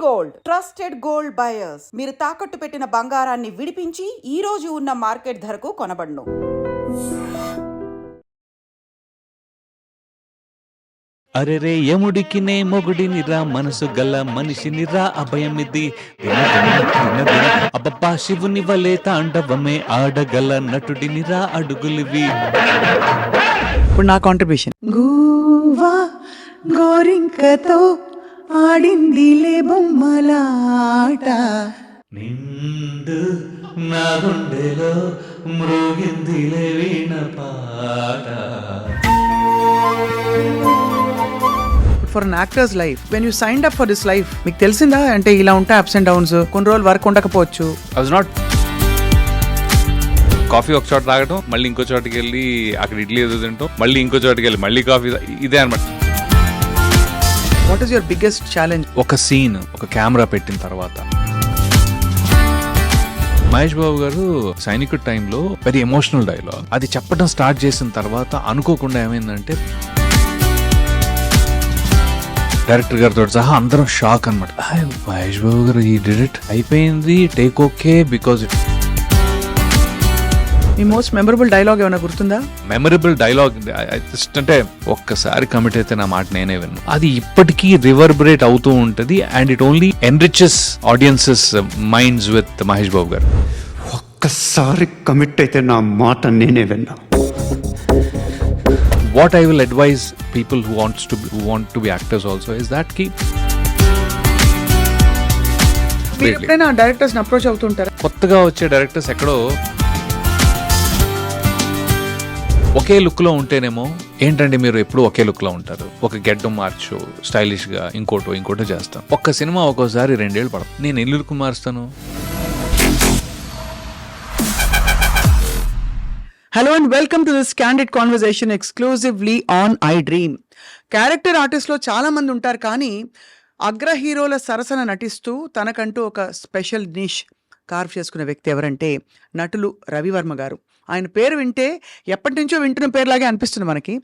Gold trusted gold buyers. మీరు తాకట్టు పెట్టిన బంగారాన్ని విడిపించి ఈ రోజు ఉన్న మార్కెట్ ధరకు కొనబడును. అరెరే యముడికినే మొగుడినిరా మనసు గల మనిషినిరా అభయమిది అబ్బబ్బా శివుని వలే తాండవమే ఆడగల నటుడినిరా అడుగులివి. ఇప్పుడు నా కాంట్రిబ్యూషన్. గూవా గోరింకతో ఆడిందిలే బొమ్మలాట, నిండు నా గుండెలో మృగిందిలే వీణ పాట. For an actor's life, when you signed up for this life, మీకు తెలిసిందా అంటే ఇలా ఉంటాయి అప్స్ అండ్ డౌన్స్, కొన్ని రోజులు వర్క్ ఉండకపోవచ్చు. ఐ వాజ్ నాట్ కాఫీ ఒక చోట తాగటం, మళ్ళీ ఇంకో చోటకి వెళ్ళి అక్కడ ఇడ్లీ ఏదో తింటాం, మళ్ళీ ఇంకో చోటకి వెళ్ళి మళ్ళీ కాఫీ, ఇదే అనమాట. What is your biggest challenge? ఒక సీన్, ఒక కెమెరా పెట్టిన తర్వాత మహేష్ బాబు గారు సైనికుడి టైంలో వెరీ ఎమోషనల్ డైలాగ్ అది చెప్పడం స్టార్ట్ చేసిన తర్వాత అనుకోకుండా ఏమైందంటే డైరెక్టర్ గారితో సహా అందరం షాక్ అనమాట. మహేష్ బాబు గారు ఈ డిడ్ ఇట్, అయిపోయింది, take okay, because it. Me most memorable dialogue ఏమైనా గుర్తుందా? మెమరబుల్ డైలాగ్ జస్ట్ అంటే ఒక్కసారి కమిట్ అయితే నా మాట నేనే విన్నాను, అది ఇప్పటికీ రివర్బరేట్ అవుతూ ఉంటది and it only enriches audiences minds with Mahesh Babu గారు. ఒక్కసారి కమిట్ అయితే నా మాట నేనే విన్నా. What I will advise people who want to be actors also is that మీరు ఎప్పుడైనా డైరెక్టర్స్ అప్రోచ్ అవుతుంటారా? కొత్తగా వచ్చే డైరెక్టర్స్ ఎక్కడో ఒకే లుక్ లో ఉంటేనేమో ఏంటంటే మీరు ఎప్పుడు ఒకే లుక్ లో ఉంటారు, ఒక గెడ్డం మార్చు స్టైలిష్ గా ఇంకోటో చేస్తాను. ఒక్క సినిమా ఒక్కోసారి 2 ఏళ్ళు పడదు, నేను ఎన్ని లుక్ మారుస్తాను. Hello and welcome to this candid conversation exclusively on iDream. Character ఆర్టిస్ట్లో చాలా మంది ఉంటారు, కానీ అగ్ర హీరోల సరసన నటిస్తూ తనకంటూ ఒక స్పెషల్ నిష్ కార్వ్ చేసుకున్న వ్యక్తి ఎవరంటే నటులు రవివర్మ గారు. ఆయన పేరు వింటే ఎప్పటి నుంచో వింటున్న పేరులాగే అనిపిస్తుంది మనకి.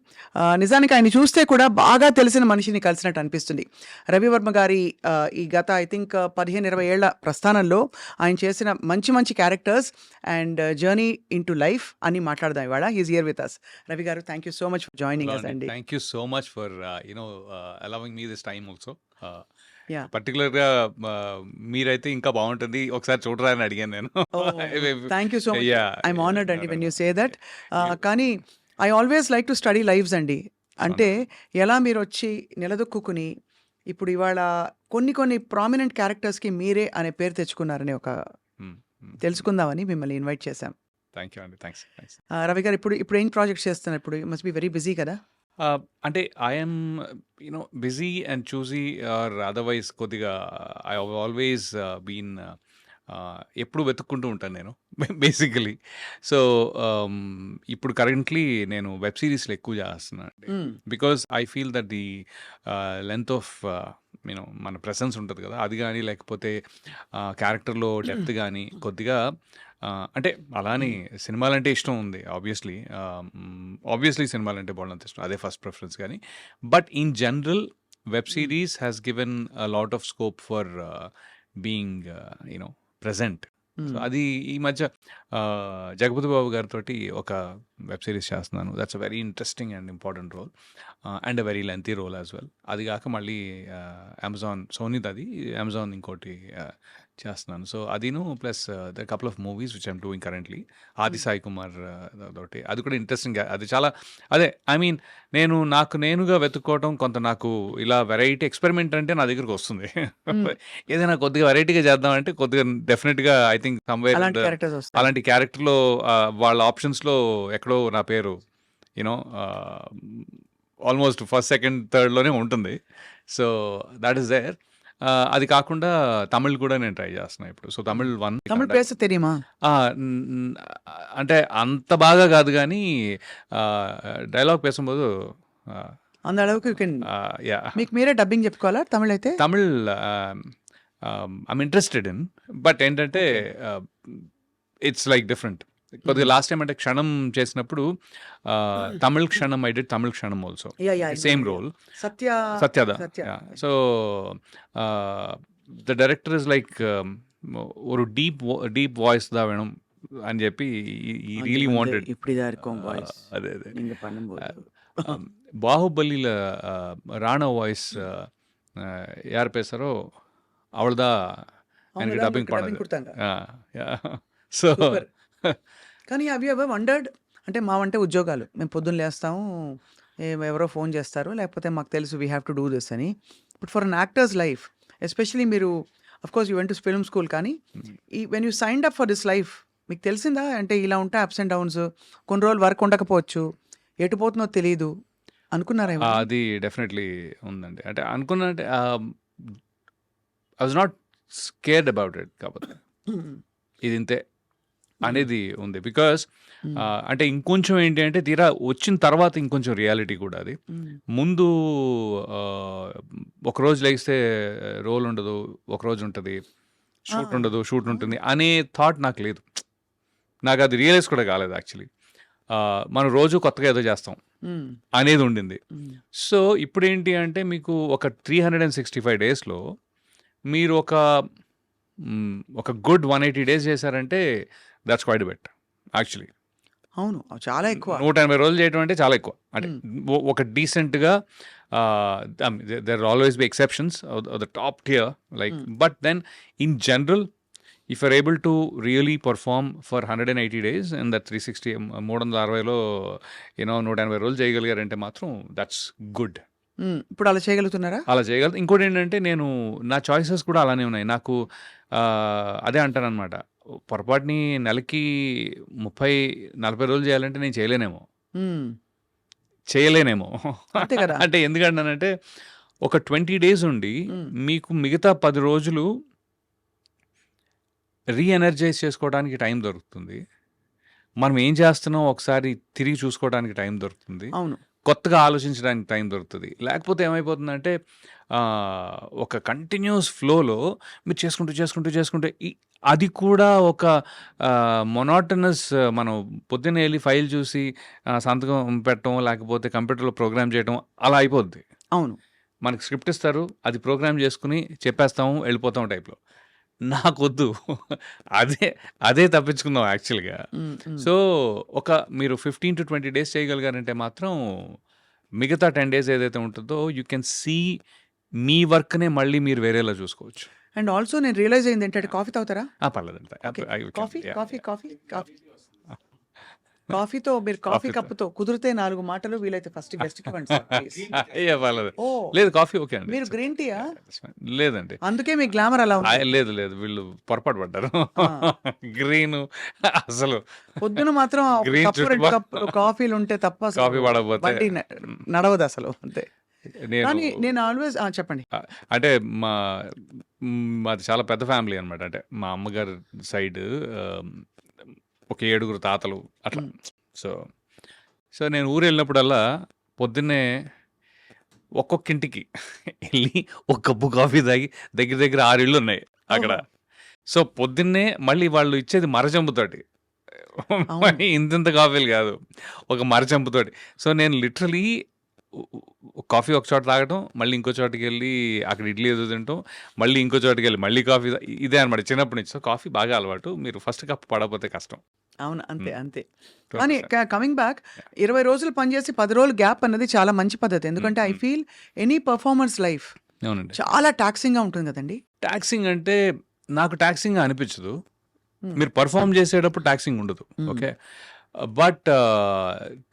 నిజానికి ఆయన చూస్తే కూడా బాగా తెలిసిన మనిషిని కలిసినట్టు అనిపిస్తుంది. రవివర్మ గారి ఈ గత ఐ థింక్ 15-20 ఏళ్ల ప్రస్థానంలో ఆయన చేసిన మంచి characters and journey into life అని మాట్లాడదాం ఇవాళ. Is here with us. Ravi గారు, thank you so much for joining us అండి. Thank you so much for allowing me this time also. Yeah. పర్టికులర్గా మీరైతే ఇంకా బాగుంటుంది, ఒకసారి చూడరా అని అడిగాను నేను. Thank you so much. Yeah. I'm honoured అండి వెన్ యూ సే దట్. కానీ I always like to study lives అండి. అంటే ఎలా మీరు వచ్చి నిలదొక్కుని ఇప్పుడు ఇవాళ కొన్ని ప్రామినెంట్ క్యారెక్టర్స్కి మీరే అనే పేరు తెచ్చుకున్నారని ఒక తెలుసుకుందామని మిమ్మల్ని ఇన్వైట్ చేశాం. థ్యాంక్ యూ అండి, థ్యాంక్స్. రవి గారు, ఇప్పుడు ఏం ప్రాజెక్ట్స్ చేస్తున్నారు? ఇప్పుడు మస్ట్ బి వెరీ బిజీ కదా? అంటే I'm busy and choosy or otherwise కొద్దిగా ఐ ఆల్వేస్ బీన్ ఎప్పుడు వెతుక్కుంటూ ఉంటాను నేను బేసికలీ. సో ఇప్పుడు కరెంట్లీ నేను వెబ్ సిరీస్లో ఎక్కువ చేస్తున్నాను అండి, because I feel that the length of మన ప్రెసెన్స్ ఉంటుంది కదా, అది కానీ లేకపోతే క్యారెక్టర్లో డెప్త్ కానీ కొద్దిగా అంటే అలానే సినిమాలంటే ఇష్టం ఉంది ఆబ్వియస్లీ సినిమాలంటే బాగుంది ఇష్టం, అదే ఫస్ట్ ప్రిఫరెన్స్. కానీ but in general web series has given a lot of scope for being present. So అది ఈ మధ్య జగపతి బాబు గారితో ఒక వెబ్ సిరీస్ చేస్తున్నాను. That's a very interesting and important role and a very lengthy role as well. అది కాక మళ్ళీ Amazon సోనీది, అది అమెజాన్ ఇంకోటి చేస్తున్నాను. సో అదిను plus the couple of movies which I'm doing currently. Aadi Sai Kumar తోటి, అది కూడా ఇంట్రెస్టింగ్. అది చాలా అదే ఐ మీన్ నేను నేనుగా వెతుక్కోవటం, కొంత నాకు ఇలా వెరైటీ ఎక్స్పెరిమెంట్ అంటే నా దగ్గరకు వస్తుంది. ఏదైనా కొద్దిగా వెరైటీగా చేద్దామంటే కొద్దిగా డెఫినెట్గా ఐ థింక్ సమ్వేర్ అలాంటి క్యారెక్టర్లో వాళ్ళ ఆప్షన్స్లో ఎక్కడో నా పేరు ఆల్మోస్ట్ ఫస్ట్ సెకండ్ థర్డ్లోనే ఉంటుంది. So that is there. అది కాకుండా తమిళ్ కూడా నేను ట్రై చేస్తున్నా ఇప్పుడు. సో తమిళ్ పేస తెలియమా? అంటే అంత బాగా కాదు, కానీ డైలాగ్ పేసుம்போదు అంద அளவுக்கு మీకు మీరే డబ్బింగ్ చెప్పుకోవాలా తమిళ్ అయితే? Tamil I'm interested in, but ఏంటంటే ఇట్స్ లైక్ డిఫరెంట్. కొద్దిగా లాస్ట్ టైం అంటే క్షణం చేసినప్పుడు Tamil Kshanam, I did Tamil Kshanam also, same role, సత్యద. So the director is like ஒரு డీప్ వాయిస్ దా వేణం అని చెప్పి ఈ రియలీ వాంటెడ్ இப்படி தான் இருக்கும் வாய்ஸ் అదే అదే நீங்க பண்ணும்போது బాహుబలిల రాణా వాయిస్ యార్ పేసారో అవళదా ఆయనకి అవును, డబ్బింగ్ డబ్బింగ్ పడదు கொடுத்தாங்க సో సూపర్. కానీ అవి ఎవర్ వండర్డ్ అంటే మావంటే ఉద్యోగాలు మేము పొద్దున్న లేస్తాము ఎవరో ఫోన్ చేస్తారు లేకపోతే మాకు తెలుసు we have to do this అని. But for an actor's life especially మీరు of course you went to film school కానీ ఈ when you signed up for this life మీకు తెలిసిందా అంటే ఇలా ఉంటాయి అప్స్ అండ్ డౌన్స్, కొన్ని రోజులు వర్క్ ఉండకపోవచ్చు, ఎటు పోతుందో తెలియదు అనుకున్నారా ఏమైనా? అది డెఫినెట్లీ ఉందండి. అంటే అనుకున్నా అంటే I was not scared about it. కాకపోతే ఇది ఇంతే అనేది ఉంది. బికాస్ అంటే ఇంకొంచెం ఏంటి అంటే తీరా వచ్చిన తర్వాత ఇంకొంచెం రియాలిటీ కూడా అది. ముందు ఒకరోజు లేస్తే రోల్ ఉండదు, ఒకరోజు ఉంటుంది, షూట్ ఉండదు, షూట్ ఉంటుంది అనే థాట్ నాకు లేదు. నాకు అది రియలైజ్ కూడా కాలేదు యాక్చువల్లీ. మనం రోజు కొత్తగా ఏదో చేస్తాం అనేది ఉండింది. సో ఇప్పుడు ఏంటి అంటే మీకు ఒక 365 డేస్లో మీరు ఒక గుడ్ 180 డేస్ చేశారంటే దట్స్ క్వైట్ బెట్ యాక్చువల్లీ. అవును, చాలా ఎక్కువ. 180 రోజులు చేయడం అంటే చాలా ఎక్కువ. అంటే ఒక డీసెంట్గా there always be exceptions the top tier like, but then in general if you're able to really perform for 180 days and that 360 360లో 180 రోజులు చేయగలిగారంటే మాత్రం దట్స్ గుడ్. ఇప్పుడు అలా చేయగలుగుతున్నారా? అలా చేయగలదు. ఇంకోటి ఏంటంటే నా చాయిసెస్ కూడా అలానే ఉన్నాయి. నాకు అదే అంటానన్నమాట, పొరపాటుని నెలకి 30-40 రోజులు చేయాలంటే నేను చేయలేనేమో. అంతే కదా. అంటే ఎందుకంటానంటే ఒక 20 డేస్ ఉండి మీకు మిగతా 10 రోజులు రీఎనర్జైజ్ చేసుకోవడానికి టైం దొరుకుతుంది. మనం ఏం చేస్తున్నాం ఒకసారి తిరిగి చూసుకోవడానికి టైం దొరుకుతుంది. అవును, కొత్తగా ఆలోచించడానికి టైం దొరుకుతుంది. లేకపోతే ఏమైపోతుందంటే ఒక కంటిన్యూస్ ఫ్లోలో మీరు చేసుకుంటూ అది కూడా ఒక మొనాటనస్, మనం పొద్దున్నే వెళ్ళి ఫైల్ చూసి సంతకం పెట్టడం లేకపోతే కంప్యూటర్లో ప్రోగ్రామ్ చేయడం అలా అయిపోద్ది. అవును. మనకి స్క్రిప్ట్ ఇస్తారు, అది ప్రోగ్రామ్ చేసుకుని చెప్పేస్తాము, వెళ్ళిపోతాం టైప్లో. నాకొద్దు, అదే తప్పించుకుందాం యాక్చువల్గా. సో మీరు 15 to 20 డేస్ చేయగలిగారంటే మాత్రం మిగతా 10 డేస్ ఏదైతే ఉంటుందో యూ కెన్ సీ మీ వర్క్నే మళ్ళీ మీరు వేరేలా చూసుకోవచ్చు. అండ్ ఆల్సో నేను రియలైజ్ అయింది ఏంటంటే కాఫీ తాగుతారా? పర్లేదండి. కాఫీతో మీరు కాఫీ కాఫీతో. కప్పుతో కుదిరితే 4 మాటలు వీలైతే ఫస్ట్ గెస్ట్ ఇవ్వండి సార్, ప్లీజ్. పర్లేదు. ఓ, లేదు, కాఫీ ఓకే అండి. మీరు గ్రీన్ టీయా? లేదండి, అందుకే మీ గ్లామర్ అలా ఉంది. లేదు వీళ్ళు పొరపాటు పడ్డారు. గ్రీన్ అసలు పొద్దున మాత్రం ఒక Green కప్పు 2 కప్పులు కాఫీలు ఉంటే తప్ప అసలు కాఫీ పడకపోతే బండి నడవదు అసలు. అంతే. నేను కానీ నేను ఆల్వేస్ చెప్పండి. అంటే మాది చాలా పెద్ద ఫ్యామిలీ అనమాట. అంటే మా అమ్మగారి సైడ్ ఒక 7 తాతలు అట్లా. సో నేను ఊరు వెళ్ళినప్పుడల్లా పొద్దున్నే ఒక్కొక్క ఇంటికి వెళ్ళి ఒక కప్పు కాఫీ తాగి దగ్గర 6 ఇళ్ళు ఉన్నాయి అక్కడ. సో పొద్దున్నే మళ్ళీ వాళ్ళు ఇచ్చేది మరచెంపుతోటి, ఇంత కాఫీలు కాదు, ఒక మరచెంపుతోటి. సో నేను లిటరలీ కాఫీ ఒక చోట తాగటం, మళ్ళీ ఇంకో చోటుకి వెళ్ళి అక్కడ ఇడ్లీ ఏదో తింటాం, మళ్ళీ ఇంకో చోటుకి వెళ్ళి మళ్ళీ కాఫీ. ఇదే అనమాట చిన్నప్పటి నుంచి. సో కాఫీ బాగా అలవాటు. మీరు ఫస్ట్ కప్ పడకపోతే కష్టం. అవును, అంతే. కానీ కమింగ్ బ్యాక్, 20 రోజులు పనిచేసి 10 రోజులు గ్యాప్ అన్నది చాలా మంచి పద్ధతి. ఎందుకంటే I feel any performance life అవునండి. చాలా టాక్సింగ్ గా ఉంటుంది కదండి. టాక్సింగ్ అంటే నాకు టాక్సింగ్ అనిపించదు. మీరు పర్ఫామ్ చేసేటప్పుడు టాక్సింగ్ ఉండదు, okay. But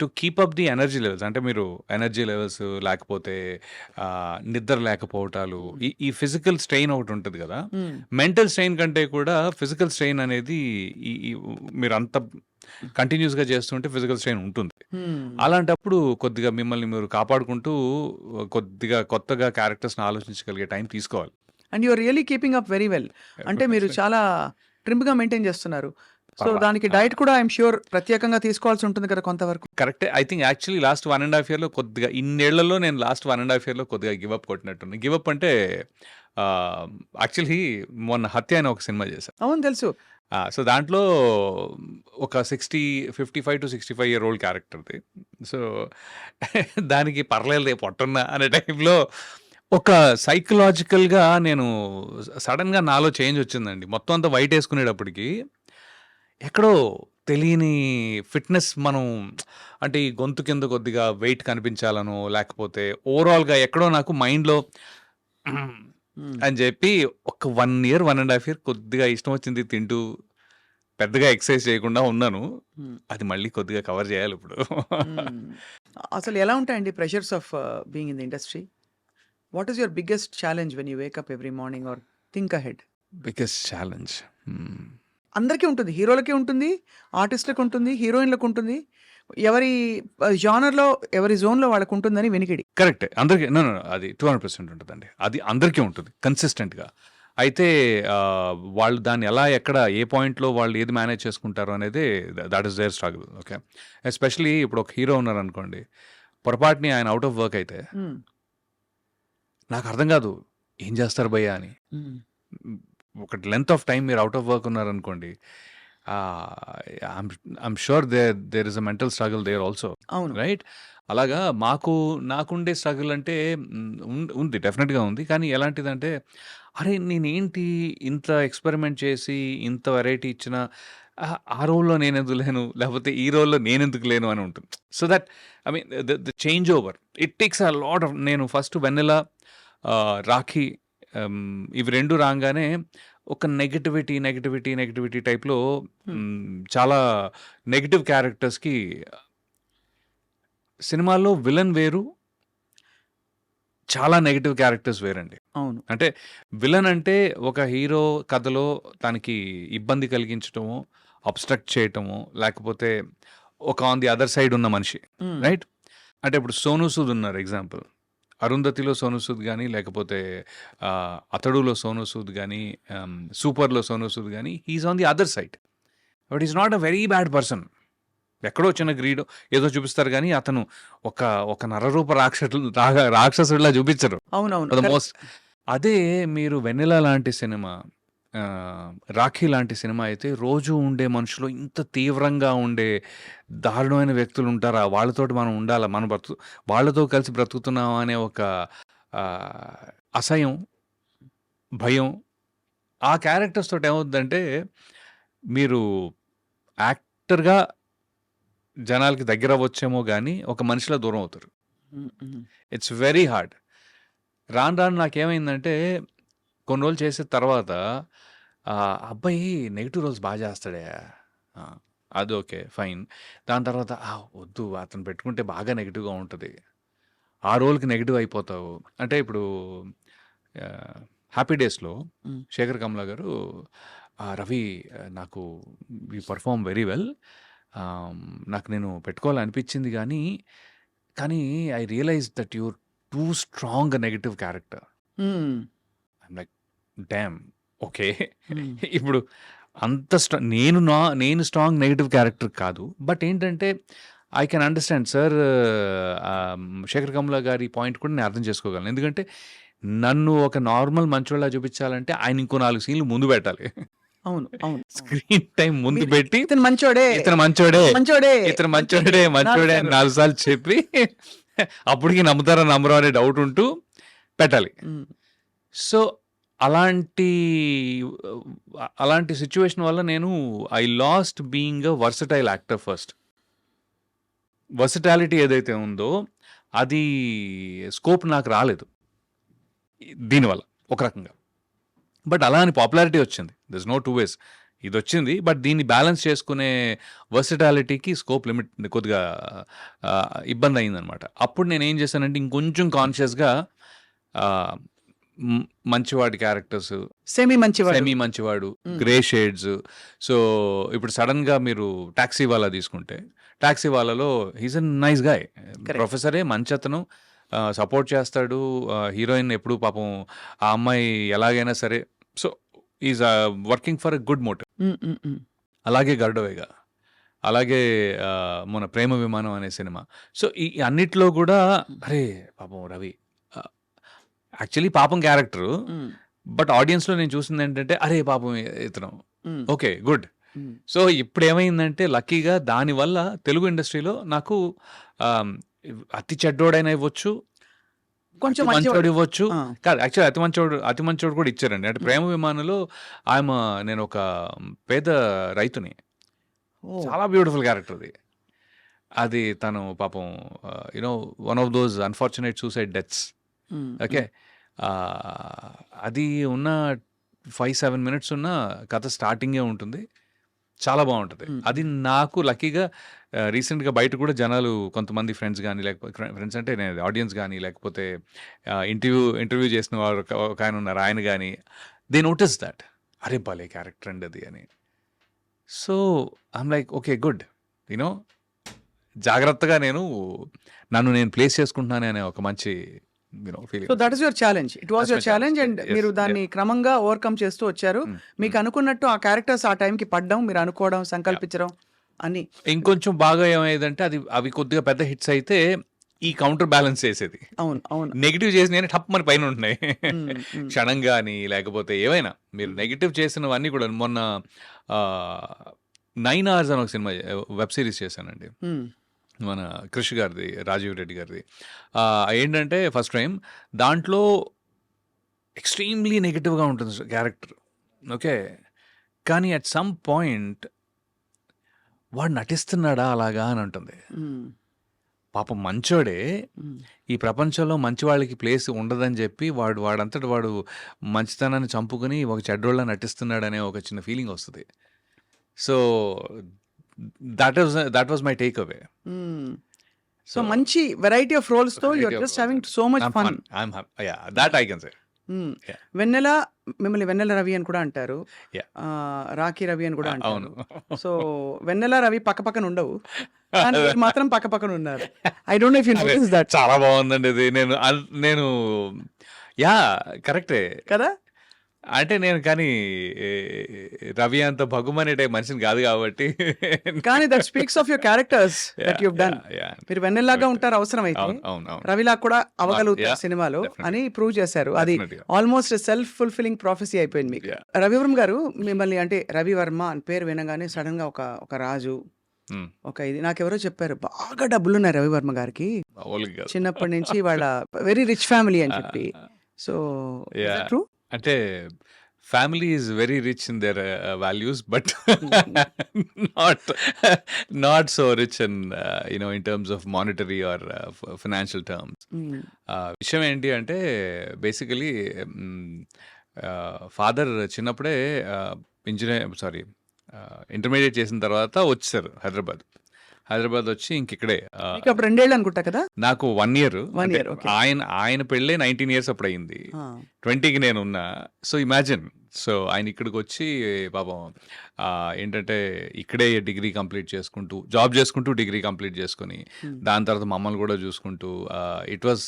to keep up the energy levels, అంటే మీరు ఎనర్జీ లెవెల్స్ లేకపోతే నిద్ర లేకపోవటాలు, ఈ ఫిజికల్ స్ట్రెయిన్ ఒకటి ఉంటుంది కదా. మెంటల్ స్ట్రెయిన్ కంటే కూడా ఫిజికల్ స్ట్రెయిన్ అనేది మీరు అంత కంటిన్యూస్గా చేస్తుంటే ఫిజికల్ స్ట్రెయిన్ ఉంటుంది. అలాంటప్పుడు కొద్దిగా మిమ్మల్ని మీరు కాపాడుకుంటూ కొద్దిగా కొత్తగా క్యారెక్టర్స్ని ఆలోచించగలిగే టైం తీసుకోవాలి. And you're really keeping up very well. అంటే మీరు చాలా ట్రిమ్గా మెయింటైన్ చేస్తున్నారు. సో దానికి డైట్ కూడా ఐఎమ్ ష్యూర్ ప్రత్యేకంగా తీసుకోవాల్సి ఉంటుంది కదా కొంతవరకు. కరెక్టే. ఐ థింక్ యాక్చువల్లీ లాస్ట్ 1.5 yearలో కొద్దిగా, ఇన్నేళ్లలో నేను లాస్ట్ 1.5 yearలో కొద్దిగా గివప్ కొట్టినట్టుంది. గివప్ అంటే యాక్చువల్లీ మొన్న హత్య అని ఒక సినిమా చేశాను. అవును, తెలుసు. సో దాంట్లో ఒక 55 to 65 year old క్యారెక్టర్ది. సో దానికి పర్లేదు పొట్టున్నా అనే టైంలో ఒక సైకలాజికల్‌గా నేను సడెన్‌గా నాలో చేంజ్ వచ్చిందండి. మొత్తం అంతా వైట్ యేసుకునేటప్పటికి ఎక్కడో తెలియని ఫిట్‌నెస్ మనం అంటే ఈ గొంతు కింద కొద్దిగా వెయిట్ కనిపించాలనో, లేకపోతే ఓవరాల్‌గా ఎక్కడో నాకు మైండ్‌లో హ్మ్. అని చెప్పి ఒక 1 ఇయర్, 1 ½ ఇయర్ కొద్దిగా ఇష్టం వచ్చింది తింటూ పెద్దగా ఎక్సర్సైజ్ చేయకుండా ఉన్నాను. హ్మ్. అది మళ్ళీ కొద్దిగా కవర్ చేయాలిప్పుడు. హ్మ్. అసలు ఎలా ఉంటాయండి pressures of being in the industry? What is your biggest challenge when you wake up every morning or think ahead? Biggest challenge. అందరికీ ఉంటుంది. హీరోలకి ఉంటుంది, ఆర్టిస్ట్‌లకి ఉంటుంది, హీరోయిన్‌లకి ఉంటుంది. ఎవరి జానర్‌లో, ఎవరి జోన్‌లో వాళ్ళకుంటుందని వినికిడి. కరెక్టే. అందరికి నో, నో, నో. అది 200% ఉంటదండి. అది అందరికీ ఉంటుంది కన్సిస్టెంట్‌గా. అయితే వాళ్ళు దాన్ని ఎలా, ఎక్కడ, ఏ పాయింట్‌లో వాళ్ళు ఏది మేనేజ్ చేసుకుంటారు అనేది that is there struggle. Okay. Especially ఇప్పుడు ఒక హీరో ఉన్నారనుకోండి. పొరపాటుని ఆయన ఔట్ ఆఫ్ వర్క్ అయితే హ్మ్. నాకు అర్థం కాదు. ఏం చేస్తారు భయ్యా అని. హ్మ్. ఒక లెంత్ ఆఫ్ టైమ్ మీరు ఔట్ ఆఫ్ వర్క్ ఉన్నారనుకోండి. I'm sure there is a mental struggle there also. అవును. రైట్? అలాగా నాకుండే స్ట్రగుల్ అంటే ఉంది. డెఫినెట్‌గా ఉంది. కానీ ఎలాంటిదంటే, అరే! నేనేంటి ఇంత ఎక్స్‌పెరిమెంట్ చేసి, ఇంత వెరైటీ ఇచ్చినా ఆ రోల్‌లో నేనెందుకు లేను? లేకపోతే ఈ రోల్‌లో నేనెందుకు లేను అని ఉంటుంది. So that I mean the change over. It takes a lot of నేను ఫస్ట్ 'వెన్నెల', 'రాఖీ' ఇవి 2 రాంగానే ఒక నెగటివిటీ టైప్‌లో చాలా నెగెటివ్ క్యారెక్టర్స్‌కి సినిమాల్లో విలన్ వేరు. చాలా నెగెటివ్ క్యారెక్టర్స్ వేరండి. అవును. అంటే విలన్ అంటే ఒక హీరో కథలో తనకి ఇబ్బంది కలిగించటమో, అబ్‌స్ట్రక్ట్ చేయటమో, లేకపోతే ఒక ఆన్ ది అదర్ సైడ్ ఉన్న మనిషి. హ్మ్. రైట్? అంటే ఇప్పుడు 'సోనూ సూద్' ఉన్నారు ఎగ్జాంపుల్. 'అరుంధతిలో' 'సోనూ సూద్' గాని, లేకపోతే 'అతడులో' 'సోనూ సూద్' గాని, 'సూపర్‌లో' 'సోనూ సూద్' గాని, he is on the other side. But he is not a very bad person. ఎక్కడో చిన్న గ్రీడో ఏదో చూపిస్తారు గానీ, అతను ఒక ఒక నరరూప రాక్షసుడిలా చూపిచ్చరు. అవునవును. For the correct. మోస్ట్. అదే మీరు 'వెన్నెల' లాంటి సినిమా, 'రాఖీ' లాంటి సినిమా అయితే రోజు ఉండే మనుషులు ఇంత తీవ్రంగా ఉండే దారుణమైన వ్యక్తులు ఉంటారా? వాళ్ళతోటి మనం ఉండాలా? మనం వాళ్ళతో కలిసి బ్రతుకుతున్నామా అనే ఒక అసహ్యం, భయం ఆ క్యారెక్టర్స్ తోటి ఏమవుద్దంటే, మీరు యాక్టర్‌గా జనాలకి దగ్గరవ్వచ్చేమో గానీ, ఒక మనిషిలా దూరం అవుతారు. హ్మ్. హ్మ్. It's very hard. రాను రాను నాకేమైందంటే, కొన్ని రోజులు చేసిన తర్వాత అబ్బాయి నెగెటివ్ రోల్స్ బా చేస్తాడే. ఆ! అది ఓకే. ఫైన్. దాని తర్వాత వద్దు అతను పెట్టుకుంటే బాగా నెగెటివ్‌గా ఉంటది. ఆ రోల్‌కి నెగెటివ్ అయిపోతావు. అంటే ఇప్పుడు 'హ్యాపీ డేస్‌లో' హ్మ్. శేఖర్ కమ్ల గారు రవి నాకు యూ పెర్ఫార్మ్ వెరీ వెల్. నాకు నేను పెట్టుకోవాలనిపించింది కానీ I realized that you're too strong negative character. Hmm. I'm like damn! Okay. Hmm. ఇప్పుడు అంత నేను స్ట్రాంగ్ నెగెటివ్ క్యారెక్టర్ కాదు. బట్ ఏంటంటే I can understand sir. Shekhar Kammula గారి పాయింట్ కూడా నేను అర్థం చేసుకోగలను. ఎందుకంటే నన్ను ఒక నార్మల్ మంచోడిలా చూపించాలంటే ఆయన ఇంకో 4 సీన్‌లు ముందు పెట్టాలి. అవును. అవును. స్క్రీన్ టైమ్ ముందు మీరు పెట్టి ఇతను మంచోడే. ఇతను మంచోడే, మంచోడే. ఇతను మంచోడే, మంచోడే అని 4 సార్లు చెప్పి అప్పటికి నమ్ముతారో నమ్మరో అనే డౌట్ ఉంటూ పెట్టాలి. హ్మ్. సో, అలాంటి అలాంటి సిట్యుయేషన్ వల్ల నేను I last being a versatile actor first. Versatility ఏదైతే ఉందో అది స్కోప్ నాకు రాలేదు. దీనివల్ల ఒక రకంగా. బట్ అలా అని పాపులారిటీ వచ్చింది. There is no two ways. ఇదొచ్చింది. బట్ దీన్ని బ్యాలెన్స్ చేసుకునే వర్సటాలిటీకి స్కోప్ లిమిట్ కొద్దిగా ఇబ్బందయిందనమాట. అప్పుడు నేనేం చేశానంటే ఇంకొంచెం కాన్షియస్‌గా ఆహ్, మంచివాడి క్యారెక్టర్స్, సెమీ మంచివాడు. సెమీ మంచివాడు, హ్మ్. Grey shades. సో, ఇప్పుడు సడెన్‌గా మీరు 'టాక్సీ వాలా' తీసుకుంటే, 'టాక్సీ వాలా'లో he is a nice guy. Correct. ప్రొఫెసరే మంచతను. సపోర్ట్ చేస్తాడు. హీరోయిన్ ఎప్పుడు పాపం ఆ అమ్మాయి ఎలాగైనా సరే so, is working for a good motive. Hmm. Hmm. హ్మ్. అలాగే 'గరుడవేగ'. అలాగే మన 'ప్రేమ విమానం' అనే సినిమా. సో, ఈ అన్నిట్లో కూడా అరే! పాపం రవి యాక్చువల్లీ పాపం క్యారెక్టరు. హ్మ్. బట్ ఆడియన్స్‌లో నేను చూసిందేంటంటే, అరే! పాపం ఇతను హ్మ్. ఓకే. గుడ్. హ్మ్. సో, ఇప్పుడేమైందంటే లక్కీగా దానివల్ల తెలుగు ఇండస్ట్రీలో నాకు ఆహ్, అతి చెడ్డోడైనా ఇవ్వచ్చు, కొంచెం అతి మంచోడు ఇవ్వచ్చు ఆ. కాదు, యాక్చువల్లీ అతి మంచోడు కూడా ఇచ్చారండి. అంటే ప్రేమ విమానంలో నేను ఒక పేద రైతుని, ఓ. చాలా బ్యూటిఫుల్ క్యారెక్టర్ అది. అది తను పాపం you know one of those unfortunate suicide deaths. Um, okay, అది ఉన్న 5-7 మినిట్స్ ఉన్న కథ స్టార్టింగే ఉంటుంది, చాలా బాగుంటుంది. అది నాకు లక్కీగా రీసెంట్గా బయట కూడా జనాలు కొంతమంది ఫ్రెండ్స్ కానీ, లేకపోతే ఫ్రెండ్స్ అంటే నేను ఆడియన్స్ కానీ, లేకపోతే ఇంటర్వ్యూ చేసిన వారు ఒక ఆయన ఉన్నారు, ఆయన కానీ దే నోటీస్ దట్ అరే భలే క్యారెక్టర్ అండి అది అని. So I'm like okay good, you know జాగ్రత్తగా నన్ను నేను ప్లేస్ చేసుకుంటున్నాను అనే ఒక మంచి so feeling. That is your challenge, it was That's your my challenge challenge. And Yes, మీరు దాన్ని క్రమంగా ఓవర్కమ్ చేస్తూ వచ్చారు. మీకు అనుకున్నట్టు ఆ క్యారెక్టర్స్ ఆ టైంకి పడ్డం, మీరు అనుకోవడం, సంకల్పించడం అన్ని. ఇంకొంచెం బాగా ఏమైందంటే అవి కొద్దిగా పెద్ద హిట్స్ అయితే ఈ కౌంటర్ బ్యాలెన్స్ చేసేది. అవును అవును. నెగిటివ్ చేసి నేను టప్ మన పైన ఉంటున్నాయి ఉమ్, ఉమ్. క్షణం కానీ, లేకపోతే ఏవైనా మీరు నెగిటివ్ చేసినవన్నీ కూడా. మొన్న 9 Hours అని ఒక సినిమా వెబ్ సిరీస్ చేశానండి, ఉమ్, మన కృషి గారిది, రాజీవ్ రెడ్డి గారిది. ఏంటంటే ఫస్ట్ టైం దాంట్లో ఎక్స్ట్రీమ్లీ నెగిటివ్గా ఉంటుంది క్యారెక్టర్. ఓకే, కానీ అట్ సమ్ పాయింట్ వాడు నటిస్తున్నాడా అలాగా అని ఉంటుంది. ఉమ్, పాపం మంచోడే, ఉమ్. ఈ ప్రపంచంలో మంచి వాళ్ళకి ప్లేస్ ఉండదని చెప్పి వాడంతటి వాడు మంచితనాన్ని చంపుకుని ఒక చెడ్డోళ్ళ నటిస్తున్నాడనే ఒక చిన్న ఫీలింగ్ వస్తుంది. So that was my takeaway. So మంచి వెరైటీ ఆఫ్ రోల్స్ తో you're just having so much fun. That I can say. Yeah. Vennela, మిమ్మల్ని వెన్నెల రవి అని కూడా అంటారు, Yeah. రాఖీ రవి అని కూడా అంటారు. అవును. సో వెన్నెల రవి పక్క పక్కన ఉండవు, కానీ మీరు మాత్రం పక్క పక్కన ఉన్నారు. I don't know if you notice that. చాలా బాగుందండి ఇది. నేను యా కరెక్టే కదా. అంటే నేను కానీ రవి అంత భగుమనే టైప్ మనిషిని కాదు కాబట్టి. కానీ that speaks of your characters that you've done. మీరు వెన్నెల్లాగా ఉంటారు అవసరం అయితే, అవును. రవిలా కూడా అవ్వగలుగుతారు Yeah, సినిమాలో definitely. అని ప్రూవ్ చేశారు. అది Definitely. Almost self fulfilling prophecy అయిపోయింది మీకు. Yeah. రవివర్మ గారు మిమ్మల్ని అంటే రవి వర్మ అని పేరు వినగానే సడన్ గా ఒక రాజు, ఒక ఇది నాకెవరో చెప్పారు, బాగా డబ్బులు ఉన్నాయి రవివర్మ గారికి చిన్నప్పటి నుంచి, వాళ్ళ వెరీ రిచ్ ఫ్యామిలీ అని చెప్పి. So Yeah. ట్రూ? అంటే family is very rich in there values, but not so rich in terms of monetary are financial terms. విషయం ఏంటి అంటే బేసికలీ ఫాదర్ చిన్నప్పుడే ఇంటర్మీడియట్ చేసిన తర్వాత వచ్చారు హైదరాబాద్ వచ్చి ఇంకిక్కడే. మీకు అప్పుడు 2 ఏళ్ళు అనుకుంటా కదా. నాకు 1 year. 1 year, okay. ఆయన పెళ్ళే 19 years అప్పుడు అయింది, 20కి నేను ఉన్నా. సో ఇమాజిన్, సో ఆయన ఇక్కడికి వచ్చి పాపం ఏంటంటే ఇక్కడే డిగ్రీ కంప్లీట్ చేసుకుంటూ, జాబ్ చేసుకుంటూ డిగ్రీ కంప్లీట్ చేసుకుని, దాని తర్వాత మమ్మల్ని కూడా చూసుకుంటూ, it was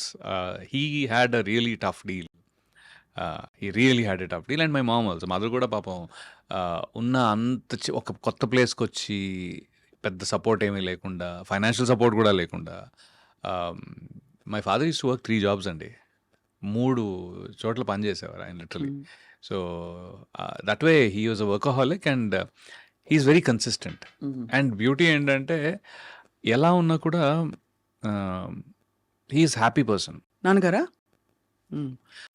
he had a really tough deal. And my mom also, mother కూడా పాపం ఉన్న అంత ఒక కొత్త ప్లేస్కి వచ్చి పెద్ద సపోర్ట్ ఏమీ లేకుండా, ఫైనాన్షియల్ సపోర్ట్ కూడా లేకుండా. My father used to work 3 jobs అండి, 3 చోట్ల పనిచేసేవారు ఆయన literally. So that way he was a workaholic and he's very consistent. And beauty ఏంటంటే ఎలా ఉన్నా కూడా హీఈస్ హ్యాపీ పర్సన్. నాన్నగారా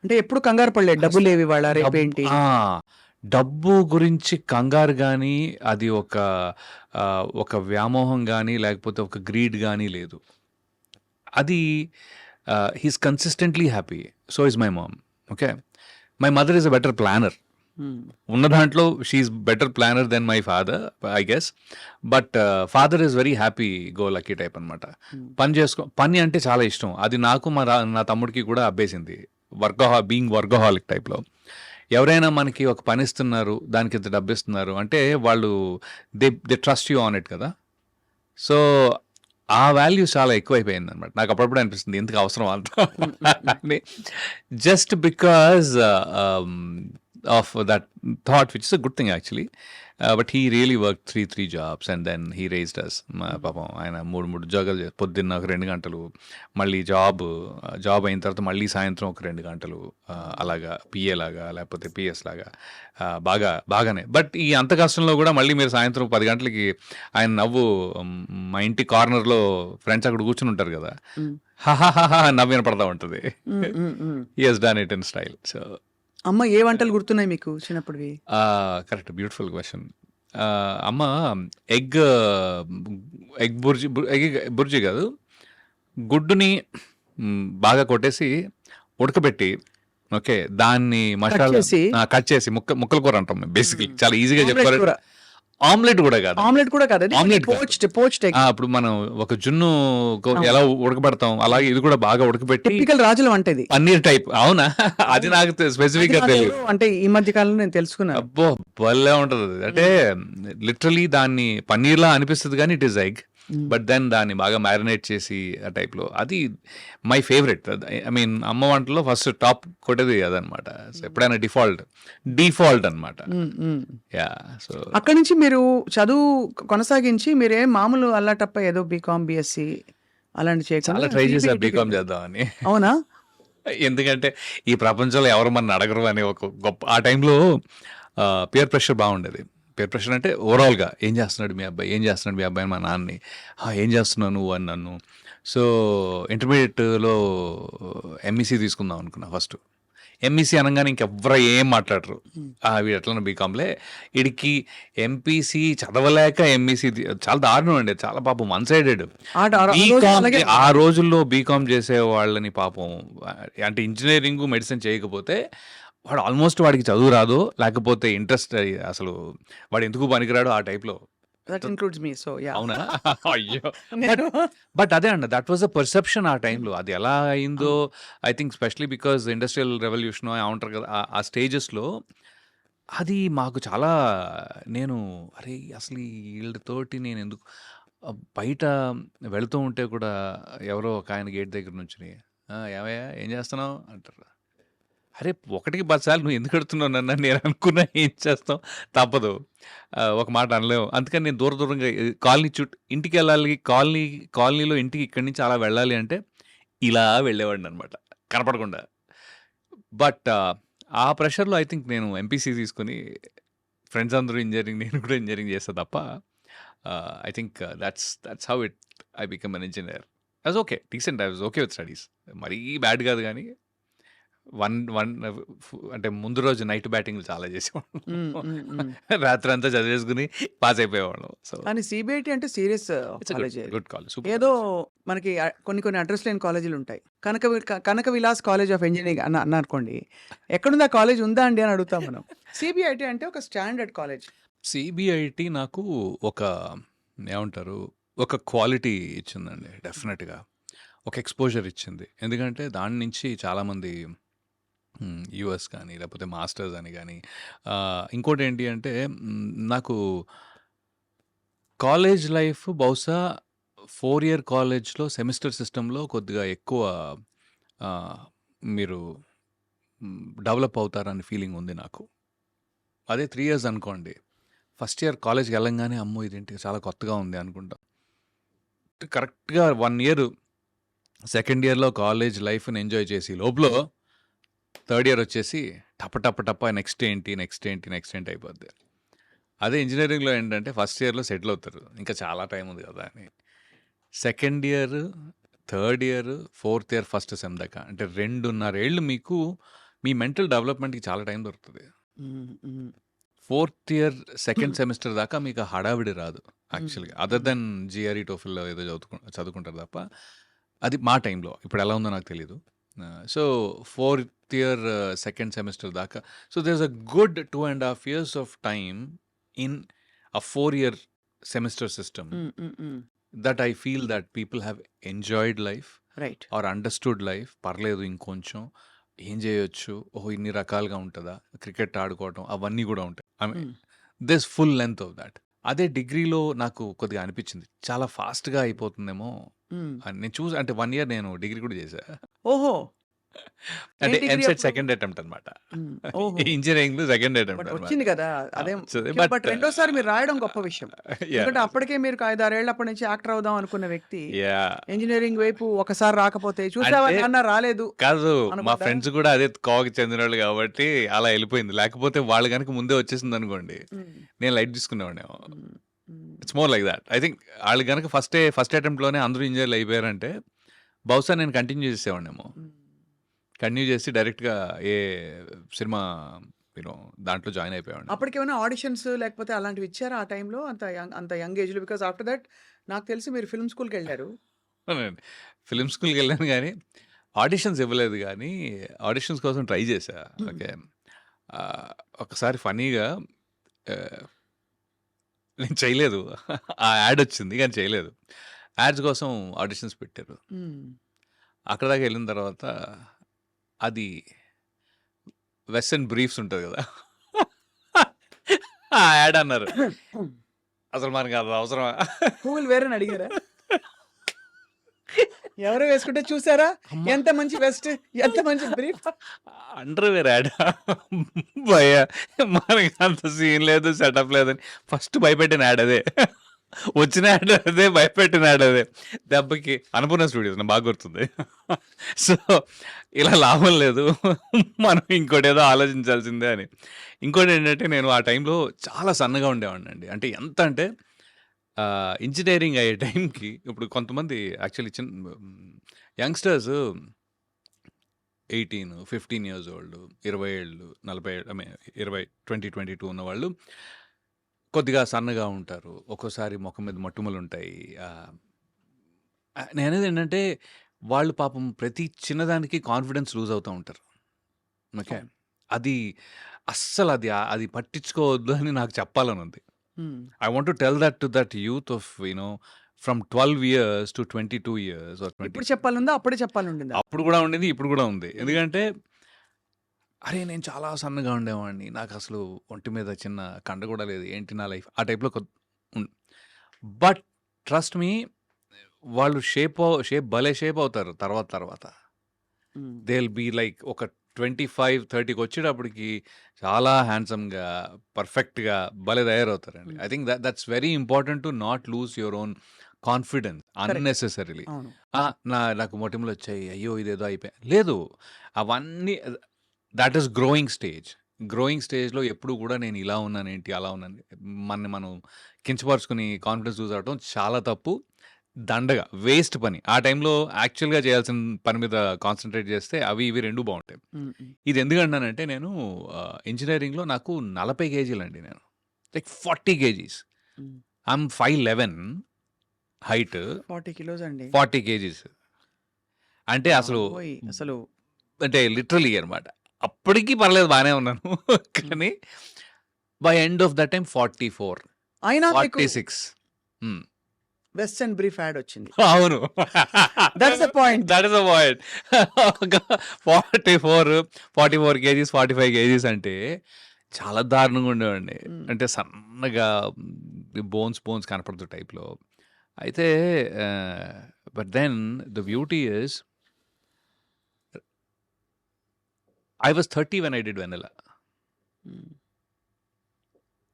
అంటే ఎప్పుడు కంగారు పడలేదు, డబ్బులు లేవి వాళ్ళ రేపేంటి. డబ్బు గురించి కంగారు కానీ, అది ఒక వ్యామోహం కానీ, లేకపోతే ఒక గ్రీడ్ కానీ లేదు. అది he's consistently happy. So is my mom. Okay, my mother is a better planner. ఉన్న దాంట్లో she's better planner then my father I guess. But father is very happy go lucky type అనమాట. పని అంటే చాలా ఇష్టం. అది నాకు నా తమ్ముడికి కూడా అబ్బేసింది, బీయింగ్ వర్కహాలిక్ టైప్లో. ఎవరైనా మనకి ఒక పని ఇస్తున్నారు, దానికి ఇంత డబ్బు ఇస్తున్నారు అంటే వాళ్ళు they trust you on it కదా. సో ఆ వాల్యూస్ చాలా ఎక్కువైపోయింది అనమాట. నాకు అప్పుడప్పుడు అనిపిస్తుంది ఎందుకు అవసరం అంత, just because of that thought, which is a good thing actually. But he really work 3 jobs and then he raised us. పాపం ఆయన 3 ఉద్యోగాలు పొద్దున్న ఒక 2 గంటలు, మళ్ళీ జాబ్ అయిన తర్వాత మళ్ళీ సాయంత్రం ఒక 2 గంటలు, అలాగా పిఏ లాగా లేకపోతే పిఎస్ లాగా బాగానే. బట్ ఈ అంత కష్టంలో కూడా మళ్ళీ మీరు సాయంత్రం 10 గంటలకి ఆయన నవ్వు, మా ఇంటి కార్నర్లో ఫ్రెండ్స్ అక్కడ కూర్చుని ఉంటారు కదా, నవ్వు వినపడతా ఉంటుంది. Hmm. Hmm. Hmm. He has done it in style. So అమ్మ ఏ వంటలు గుర్తున్నాయి మీకు చిన్నప్పుడువి? Correct, beautiful question. అమ్మ ఎగ్ ఎగ్ బుర్జీ కాదు, గుడ్డుని బాగా కొట్టేసి ఉడకబెట్టి, ఓకే, దాన్ని మసాలా చేసి? కట్ చేసి ముక్కల కూర అంటాం బేసిక్లీ, చాలా ఈజీగా ఆమ్లెట్ చెప్పారు. కూర. ఆమ్లెట్ కూడా కాదు, ఆమ్లెట్ కూడా కాదు, ఆమ్లెట్ కాదు. Poached egg. ఇప్పుడు మనం ఒక జున్ను ఎలా ఉడకబెడతాం అలాగే ఇది కూడా బాగా ఉడకబెట్టి టిపికల్ రాజుల వంట ఇది. పన్నీర్ టైప్. అవునా? అది నాకు స్పెసిఫిక్ గా అది తెలియదు. నాకు అంటే ఈ మధ్య కాలంలో నేను తెలుసుకున్నాను. అబ్బో, భలే ఉంటది అది. అంటే లిటరలీ దాన్ని పన్నీర్ లా అనిపిస్తుంది కానీ it is egg. But then దాన్ని బాగా మ్యారినేట్ చేసి ఆ టైప్ లో, అది మై ఫేవరెట్. ఐ మీన్ అమ్మ వంటలో ఫస్ట్ టాప్ కొట్టేది అదనమాట. ఎప్పుడైనా డిఫాల్ట్ అనమాట. యా. సో అక్కడి నుంచి మీరు చదువు కొనసాగించి మీరే మామూలు అల్లాటప్ప ఏదో బీకామ్ బిఎస్సి అలాంటి చాలా చేయకుండా ట్రై చేసా CBI బీకామ్ చేద్దామని. అవునా? ఎందుకంటే ఈ ప్రపంచంలో ఎవరు మన అడగరు అనే ఒక గొప్ప, ఆ టైంలో పియర్ ప్రెషర్ బాగుండేది. పియర్ ప్రెషర్ అంటే ఓవరాల్గా ఏం చేస్తున్నాడు మీ అబ్బాయి అని మా నాన్నని, ఏం చేస్తున్నావు నువ్వు అని నన్ను. సో ఇంటర్మీడియట్లో ఎంఈసీ తీసుకుందాం అనుకున్నా ఫస్ట్. ఎంఈసీ అనగానే ఇంకెవ్వరు ఏం మాట్లాడరు, వీడు ఎట్లా బీకామ్లే, వీడికి ఎంపీసీ చదవలేక ఎంఈసీ చాలా దారుణం అండి, చాలా పాపం వన్ సైడెడ్. ఆ రోజుల్లో బీకామ్ చేసే వాళ్ళని పాపం, అంటే ఇంజనీరింగ్ మెడిసిన్ చేయకపోతే వాడు ఆల్మోస్ట్ వాడికి చదువు రాదు, లేకపోతే ఇంట్రెస్ట్, అసలు వాడు ఎందుకు పనికిరాడు ఆ టైప్లో. That includes me. So yeah. అవునా? అయ్యో. బట్ అదే అండి, దట్ వాజ్ అ పర్సెప్షన్ ఆ టైంలో. అది ఎలా అయిందో I think especially because industrial revolution ఉంటారు కదా ఆ స్టేజెస్లో, అది మాకు చాలా, నేను అరే అసలు వీళ్ళతోటి నేను ఎందుకు, బయట వెళుతూ ఉంటే కూడా ఎవరో ఒక ఆయన గేట్ దగ్గర నుంచి, ఏమయ్యా ఏం చేస్తున్నావు అంటారు. అరే 1కి 10 సార్లు నువ్వు ఎందుకు అడుగుతున్నావు నన్ను, నేను అనుకున్నా ఏం చేస్తాం, తప్పదు, ఒక మాట అనలేము. అందుకని నేను దూరంగా కాలనీ ఇంటికి వెళ్ళాలి, కాలనీలో ఇంటికి ఇక్కడి నుంచి అలా వెళ్ళాలి అంటే ఇలా వెళ్ళేవాడిని అనమాట, కనపడకుండా. బట్ ఆ ప్రెషర్లో ఐ థింక్ నేను ఎంపీసీ తీసుకుని, ఫ్రెండ్స్ అందరూ ఇంజనీరింగ్, నేను కూడా ఇంజనీరింగ్ చేస్తా తప్ప, I think that's how I become an engineer. I was okay, decent, I was okay with studies, మరీ బ్యాడ్ కాదు కానీ వన్ అంటే ముందు రోజు నైట్ బ్యాటింగ్లు చాలా చేసేవాళ్ళం, రాత్రి అంతా చదివేసుకుని పాస్ అయిపోయేవాళ్ళం. సో కానీ సిబిఐటి అంటే సీరియస్ కాలేజ్. Good college. ఏదో మనకి కొన్ని అడ్రస్ లేని కాలేజీలు ఉంటాయి. కనక విలాస్ కాలేజ్ ఆఫ్ ఇంజనీరింగ్ అన్న అనుకోండి, ఎక్కడుంది ఆ కాలేజ్, ఉందా అండి అని అడుగుతాం మనం. సిబిఐటి అంటే ఒక స్టాండర్డ్ కాలేజ్. సిబిఐటి నాకు ఒక ఏమంటారు, ఒక క్వాలిటీ ఇచ్చిందండి డెఫినెట్గా, ఒక ఎక్స్పోజర్ ఇచ్చింది. ఎందుకంటే దాని నుంచి చాలామంది యూఎస్ కానీ లేకపోతే మాస్టర్స్ అని కానీ, ఇంకోటి ఏంటి అంటే నాకు కాలేజ్ లైఫ్ బహుశా 4 ఇయర్ కాలేజ్లో సెమిస్టర్ సిస్టంలో కొద్దిగా ఎక్కువ మీరు డెవలప్ అవుతారని ఫీలింగ్ ఉంది నాకు. అదే 3 ఇయర్స్ అనుకోండి, ఫస్ట్ ఇయర్ కాలేజ్కి వెళ్ళంగానే అమ్మో ఇదేంటి చాలా కొత్తగా ఉంది అనుకుంటాం. కరెక్ట్గా 1 ఇయర్ సెకండ్ ఇయర్లో కాలేజ్ లైఫ్ని ఎంజాయ్ చేసి లోపల థర్డ్ ఇయర్ వచ్చేసి టప నెక్స్ట్ ఏంటి అయిపోద్ది. అదే ఇంజనీరింగ్లో ఏంటంటే ఫస్ట్ ఇయర్లో సెటిల్ అవుతారు, ఇంకా చాలా టైం ఉంది కదా అని. Second year, third year, fourth year, first sem దాకా అంటే 2.5 ఏళ్ళు మీకు మీ మెంటల్ డెవలప్మెంట్కి చాలా టైం దొరుకుతుంది. ఫోర్త్ ఇయర్ సెకండ్ సెమిస్టర్ దాకా మీకు హడావిడి రాదు యాక్చువల్గా, అదర్ దెన్ జిఆర్ఈ టోఫిల్లో ఏదో చదువుకుంటారు తప్ప. అది మా టైంలో, ఇప్పుడు ఎలా ఉందో నాకు తెలీదు. So 4th year second semester దాకా, so there is a good 2.5 years of time in a 4 year semester system that I feel that people have enjoyed life right or understood life. పర్లేదు ఇంకొంచెం ఏం చేయొచ్చు, ఇన్ని రకాలుగా ఉంటుందా, క్రికెట్ ఆడుకోవటం అవన్నీ కూడా ఉంటాయి. I mean this full length of that. అదే డిగ్రీలో నాకు కొద్దిగా అనిపించింది చాలా ఫాస్ట్గా అయిపోతుందేమో అని. నేను అంటే 1 year నేను డిగ్రీ కూడా చేశా. ఓహో, అంటే degree ఎంసెట్ అప్పుడు? సెకండ్ అటెంప్ట్ అనమాట, ఓహో. ఇంజనీరింగ్ సెకండ్ బట్ అటెంప్ట్ వచ్చింది కదా అదేం. వచ్చింది. బట్ But, రెండోసారి మీరు రాయడం గొప్ప విషయం. ఎందుకంటే అప్పటికే మీరు 5-6 ఏళ్ళ అప్పటి నుంచి యాక్టర్ అవుదాం అనుకున్న వ్యక్తి ఇంజనీరింగ్ వైపు ఒకసారి రాకపోతే చూసావా అంటే- నాన్న రాలేదు. కాదు, మా అనుకుంటా. ఫ్రెండ్స్ కూడా అదే కోవకి చెందిన వాళ్ళు కాబట్టి అలా వెళ్ళిపోయింది. లేకపోతే వాళ్ళు కనుక ముందే వచ్చేసింది అనుకోండి, నేను లైట్ తీసుకునేవాడేమో. It's more like that. I think వాళ్ళు కనుక ఫస్ట్ అటెంప్ట్లోనే అందరూ ఇంజనీర్లు అయిపోయారంటే బహుశా నేను కంటిన్యూ చేసేవాడినేమో. కంటిన్యూ చేసి డైరెక్ట్‌గా ఏ సినిమా యూనో దాంట్లో జాయిన్ అయిపోయేవాడిని. అప్పటికేమైనా ఆడిషన్స్ లేకపోతే అలాంటివి ఇచ్చారా ఆ టైంలో? అంత యంగ్ ఏజ్‌లో? బికాజ్ ఆఫ్టర్ దట్ నాకు తెలిసి మీరు ఫిల్మ్ స్కూల్‌కెళ్లారు. అవునండి. ఫిల్మ్ స్కూల్‌కెళ్ళాను గానీ, ఆడిషన్స్ ఇవ్వలేదు గానీ, ఆడిషన్స్ కోసం ట్రై చేశా. ఓకే. ఒకసారి ఫన్నీగా ఆహ్, నేను చేయలేదు. ఆ యాడ్ వచ్చింది కానీ చేయలేదు. యాడ్స్ కోసం ఆడిషన్స్ పెట్టారు. హ్మ్. అక్కడి దాకా వెళ్ళిన తర్వాత అది వెస్టర్న్ బ్రీఫ్స్ ఉంటది కదా! ఆ యాడ్ అన్నారు. అసలు మనకి అది అవసరమా? పువ్వులు వేరేని అడిగారా? ఎవరో వేసుకుంటే చూసారా? అమ్మ! ఎంత మంచి వెస్ట్, ఎంత మంచి బ్రీఫ్. అండర్‌వేర్ యాడా? భయ్యా మనకి అంత సీన్ లేదు, సెటప్ లేదని ఫస్ట్ భయపెట్టిన యాడ్ అదే. వచ్చిన యాడ్ అదే, భయపెట్టిన యాడ్ అదే. దెబ్బకి అన్నపూర్ణ స్టూడియోస్ నాకు బాగా గుర్తుంది. సో, ఇలా లాభం లేదు. మనం ఇంకోటేదో ఆలోచించాల్సిందే అని. ఇంకోటేంటంటే నేను ఆ టైంలో చాలా సన్నగా ఉండేవాడినండి. అంటే ఎంత అంటే ఇంజినీరింగ్ అయ్యే టైంకి ఇప్పుడు కొంతమంది యాక్చువల్లీ యంగ్‌స్టర్స్ 18, 15 ఇయర్స్ ఓల్డ్, 20 ఏళ్ళు, 40 ఐ మీన్ 20, 20, 22 ఉన్నవాళ్ళు కొద్దిగా సన్నగా ఉంటారు. ఒక్కోసారి మొఖం మీద మొటిమలుంటాయి. నేననేదేంటంటే వాళ్ళు పాపం ప్రతి చిన్నదానికి కాన్ఫిడెన్స్ లూజ్ అవుతా ఉంటారు. ఓకే. అవును. అది అస్సలది అది పట్టించుకోవద్దు అని నాకు చెప్పాలనుంది. హ్మ్. I want to tell that to that youth of, from 12 years to 22 years or 20. ఇప్పుడు చెప్పాలనుందా? అప్పుడే చెప్పాలనుండిందా? అప్పుడు కూడా ఉండింది, ఇప్పుడు కూడా ఉంది. హ్మ్. ఎందుకంటే, అరే! నేను చాలా సన్నగా ఉండేవాడిని. నాకసలు ఒంటి మీద చిన్న కండ కూడా లేదు. ఏంటి నా లైఫ్? ఆ టైప్‌లో ఉన్ బట్ ట్రస్ట్ మీ వాళ్ళు షేప్ భలే షేప్ అవుతారు తర్వాత. హ్మ్. దే విల్ బీ లైక్ ఒక 25, 30కి వచ్చేటప్పటికి చాలా హ్యాండ్సమ్‌గా, పర్ఫెక్ట్‌గా భలే తయారవుతారండి. హ్మ్. I think that's very important to not lose your own confidence correct. Unnecessarily. అవును. నాకు మొటిమలొచ్చాయి. అయ్యో! ఇదేదో అయిపోయా లేదు. అవన్నీ that is growing stage. Growing స్టేజ్‌లో ఎప్పుడు కూడా నేను ఇలా ఉన్నానేంటి, అలా ఉన్నాను మనల్ని మనం కించపరుచుకొని కాన్ఫిడెన్స్ లూజ్ అవ్వడం చాలా తప్పు. దండగ. వేస్ట్ పని. ఆ టైంలో యాక్చువల్‌గా చేయాల్సిన పని మీద కాన్సంట్రేట్ చేస్తే అవి ఇవి 2 బావుంటాయి. హ్మ్. హ్మ్. ఇది ఎందుకంటున్నానంటే నేను ఇంజినీరింగ్‌లో నాకు 40 కేజీలండి నేను. Like 40 KGs. Hmm. I'm 5'11" height. 40 kilos అండి. 40 కేజీస్. అంటే అసలు బాబోయ్! అసలు అంటే లిటరల్లీ అనమాట. అప్పటికి పర్లేదు బానే ఉన్నాను. హ్మ్. కానీ by end of that time 44, అయినా మీకు 46. హ్మ్. వెస్టర్న్ బ్రీఫ్ యాడ్ వచ్చింది. అవును. That's the point. That is the point. ఒక 44 కేజీస్, 45 కేజీస్ అంటే చాలా దారుణంగా ఉండేవాడిని. హ్మ్. అంటే సన్నగా బోన్స్ కనపడుతూ టైప్‌లో. అయితే but then the beauty is I was 30 when I did 'Vennela'. Hmm.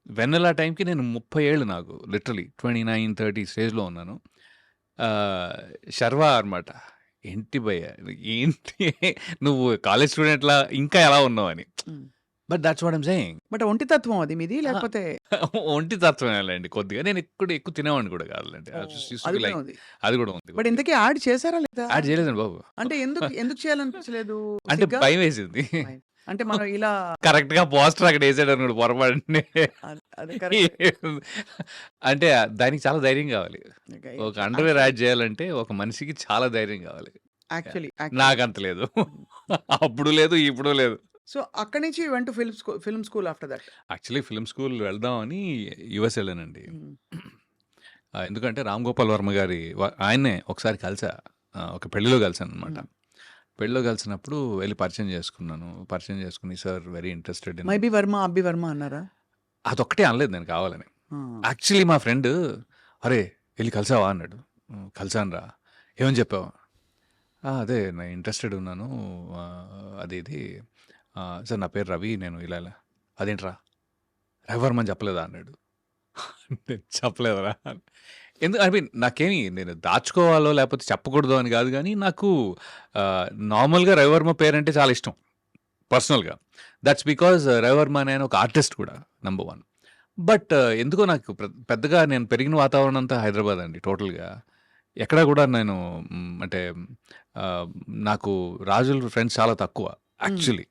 'Vennela' టైంకి నేను 30 ఏళ్ళు నాకు లిటరల్లీ 29, 30 స్టేజ్‌లో ఉన్నాను. శర్వ అనమాట. ఏంటి భయ్యా! ఏంటి నువ్వు కాలేజ్ స్టూడెంట్‌లా ఇంకా ఎలా ఉన్నావని. హ్మ్. But that's what I'm saying. But ఒంటి తత్వం అది మీది? ఆ! లేకపోతే ఒంటి తత్వమేలేండి కొద్దిగా. నేను ఎక్కువ తినేవాడిని కూడా కాదులెండి. I oh! జస్ట్ యూజ్డ్ అది టు కూడా లైక్ ఉంది. అది కూడా ఉంది బట్ కొద్దిగా. ఇంతకీ యాడ్ చేసారా లేదా? యాడ్ చేయలేదండి బాబు. అంటే ఎందుకు చేయాలనిపించలేదు? అంటే సిగ్గా? భయమేసింది. భయం. అంటే మనం ఇలా కరెక్ట్‌గా పోస్టర్ అక్కడ యేసాడనుకోండి పొరపాటున. అది కరెక్టే. అంటే దానికి చాలా ధైర్యం కావాలి. ఓకే. ఒక అండర్‌వేర్ యాడ్ చేయాలంటే ఒక మనిషికి చాలా ధైర్యం కావాలి. యాక్చువల్లీ. నాకంత లేదు. హ్మ్. అప్పుడు లేదు, ఇప్పుడు లేదు. సో, అక్కడి నుంచి you went to film school after that. Actually film school వెళ్దామని యూఎస్ వెళ్ళానండి. హ్మ్. ఎందుకంటే రామ్ గోపాల్ వర్మ గారి ఆయన్నే ఒకసారి కలిసా. ఒక పెళ్లిలో కలిసాననమాట. హ్మ్. పెళ్లిలో కలిసినప్పుడు వెళ్లి పరిచయం చేసుకున్నాను. పరిచయం చేసుకొని sir very interested in maybe Varma, అబ్బి వర్మ అన్నారా? అదొక్కటే అనలేదు నేను కావాలని. ఆ! యాక్చువల్లీ మా ఫ్రెండ్ "అరే! ఎళ్లి కలిసావా?" అన్నాడు. కలిసానురా. ఏమని చెప్పావు? అదే నేను ఇంట్రెస్టెడ్ ఉన్నాను. అది ఇది. సార్ నా పేరు రవి. నేను ఇలా. అదేంట్రా? రవివర్మ అని చెప్పలేదా? అన్నాడు. నేను చెప్పలేదురా. ఐ మీన్ నాకేమి నేను దాచుకోవాలో లేకపోతే చెప్పకూడదో అని కాదు గానీ నాకు నార్మల్‌గా రవివర్మ పేరంటే చాలా ఇష్టం పర్సనల్‌గా. దట్స్ బికాజ్ రవివర్మ అనే ఆయన ఒక ఆర్టిస్ట్ కూడా నంబర్ 1. బట్ ఎందుకో నాకు పెద్దగా నేను పెరిగిన వాతావరణం అంతా హైదరాబాద్ అండి టోటల్‌గా. ఎక్కడ కూడా నేను అంటే నాకు రాజుల ఫ్రెండ్స్ చాలా తక్కువ యాక్చువల్లీ.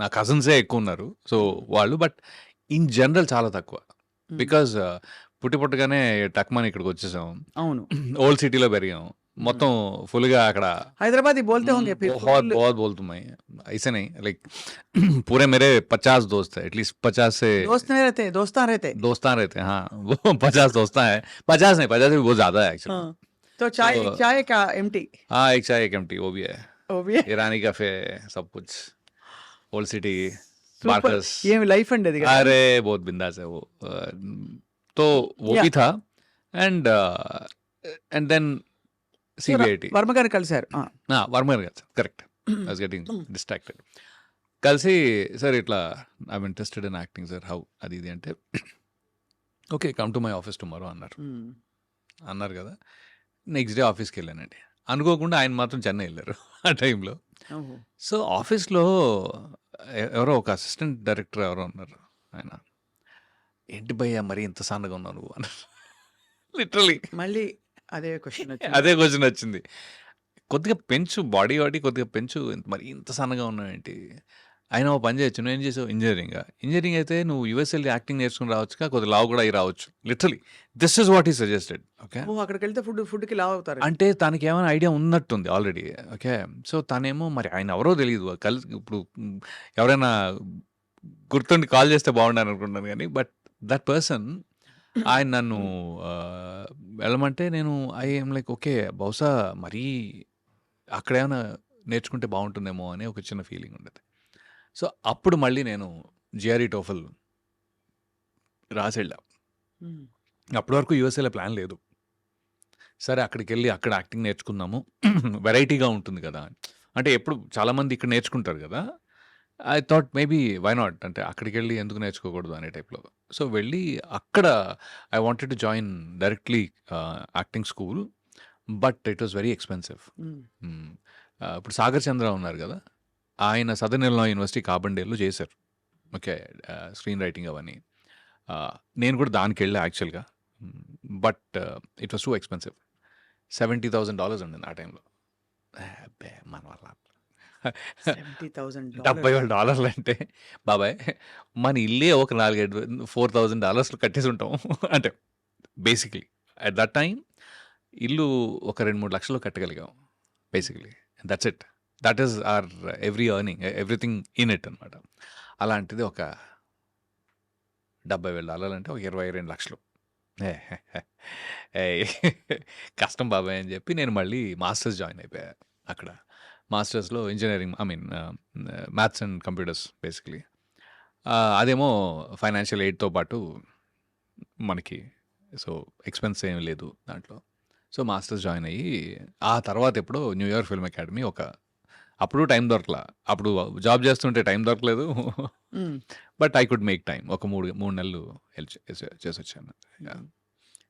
నా కజిన్సే ఎక్కువ ఉన్నారు. సో వాళ్ళు బట్ ఇన్ జనరల్ చాలా తక్కువ. బికాజ్ పుట్టగానే టక్మని ఇక్కడికి వచ్చేసాం. అవును. ఓల్డ్ సిటీలో పెరిగాం. మొత్తం ఫుల్గా అక్కడ हैदराबादी बोलते होंगे फिर बहुत फुल- बहुत बोलता मैं ऐसे नहीं लाइक पूरे मेरे 50 दोस्त है एटलीस्ट 50 से दोस्त नहीं रहते, दोस्तान रहते। दोस्तान रहते हैं हाँ वो 50 दोस्तान है 50 नहीं 50 से भी बहुत ज्यादा है एक्चुअली हाँ, तो चाय तो- चाय का एम्प्टी हाँ एक चाय एक एम्प्टी वो भी है वो भी है। ईरानी कैफे सब कुछ ओल्ड सिटी Super. मार्कस ये लाइफ अंड है अरे बहुत बिंदास है वो तो वो Yeah. भी था एंड देन सीबीआईटी వర్మ గారు కలిశారు. వర్మ గారు కదా correct I was getting distracted కలిసి సార్ ఇట్లా I'm interested in acting sir how అది ఇది అంటే okay come to my office tomorrow అన్నారు కదా నెక్స్ట్ డే ఆఫీస్కి వెళ్ళానండి అనుకోకుండా ఆయన మాత్రం చెన్నై వెళ్ళారు ఆ టైంలో సో ఆఫీస్లో ఎవరో ఒక అసిస్టెంట్ డైరెక్టర్ ఎవరో ఉన్నారు ఆయన ఏంటి భయ్యా మరి ఇంత సన్నగా ఉన్నావు నువ్వు అన్నారు లిటరలీ మళ్ళీ అదే క్వశ్చన్ అదే క్వశ్చన్ వచ్చింది కొద్దిగా పెంచు బాడీ కొద్దిగా పెంచు మరి ఇంత సన్నగా ఉన్నావు ఏంటి అయినా ఓ పని చేయొచ్చు నువ్వు ఏం చేసావు ఇంజనీరింగ్ అయితే నువ్వు యూఎస్ వెళ్ళి యాక్టింగ్ నేర్చుకుని రావచ్చు కొద్దిగా లావు కూడా అయి రావచ్చు లిటరలీ దిస్ ఇస్ వాట్ ఈ సజెస్టెడ్ ఓకే అక్కడికి వెళ్తే ఫుడ్కి లావ్ అవుతారు. అంటే తనకి ఏమైనా ఐడియా ఉన్నట్టుంది ఆల్రెడీ ఓకే సో తనేమో మరి ఆయన ఎవరో తెలియదు ఇప్పుడు ఎవరైనా గుర్తుండి కాల్ చేస్తే బాగుండాలని అనుకుంటున్నాను కానీ బట్ దట్ పర్సన్ ఆయన నన్ను వెళ్ళమంటే నేను ఐఎమ్ లైక్ ఓకే బహుశా మరీ అక్కడేమైనా నేర్చుకుంటే బాగుంటుందేమో అని ఒక చిన్న ఫీలింగ్ ఉండేది. సో అప్పుడు మళ్ళీ నేను జిఆర్ఈ టోఫల్ రాసి వెళ్ళా. అప్పటి వరకు యూఎస్ఏలో ప్లాన్ లేదు. సరే అక్కడికి వెళ్ళి అక్కడ యాక్టింగ్ నేర్చుకుందాము వెరైటీగా ఉంటుంది కదా అంటే ఎప్పుడు చాలామంది ఇక్కడ నేర్చుకుంటారు కదా I thought maybe why not అంటే అక్కడికి వెళ్ళి ఎందుకు నేర్చుకోకూడదు అనే టైప్లో సో వెళ్ళి అక్కడ I wanted to join directly acting school but it was very expensive. ఇప్పుడు సాగర్ చంద్ర ఉన్నారు కదా ఆయన సదర్న్ ఇల్లినాయ్ యూనివర్సిటీ కార్బన్డేల్లో చేశారు ఓకే స్క్రీన్ రైటింగ్ అవన్నీ నేను కూడా దానికి వెళ్ళా యాక్చువల్గా but it was too expensive $70,000 ఉండింది ఆ టైంలో. మన వల్ల $70,000 అంటే బాబాయ్ మన ఇల్లే ఒక $4,000 కట్టేసి ఉంటాం అంటే బేసిక్లీ అట్ దట్ టైం ఇల్లు ఒక 2-3 లక్షలు కట్టగలిగాం basically that's it that is are every earning everything in it అనమాట. అలాంటిది ఒక $70,000 అంటే ఒక 22 లక్షలు కష్టం బాబాయ్ అని చెప్పి నేను మళ్ళీ మాస్టర్స్ జాయిన్ అయిపోయా అక్కడ. మాస్టర్స్లో engineering maths and computers basically. అదేమో ఫైనాన్షియల్ ఎయిడ్తో పాటు మనకి సో ఎక్స్పెన్స్ ఏం లేదు దాంట్లో. సో మాస్టర్స్ జాయిన్ అయ్యి ఆ తర్వాత ఎప్పుడో న్యూయార్క్ ఫిల్మ్ అకాడమీ అప్పుడు టైం దొరకలా. అప్పుడు జాబ్ చేస్తుంటే టైం దొరకలేదు but I could make time. ఒక 3 నెలలు చేసి వచ్చాను.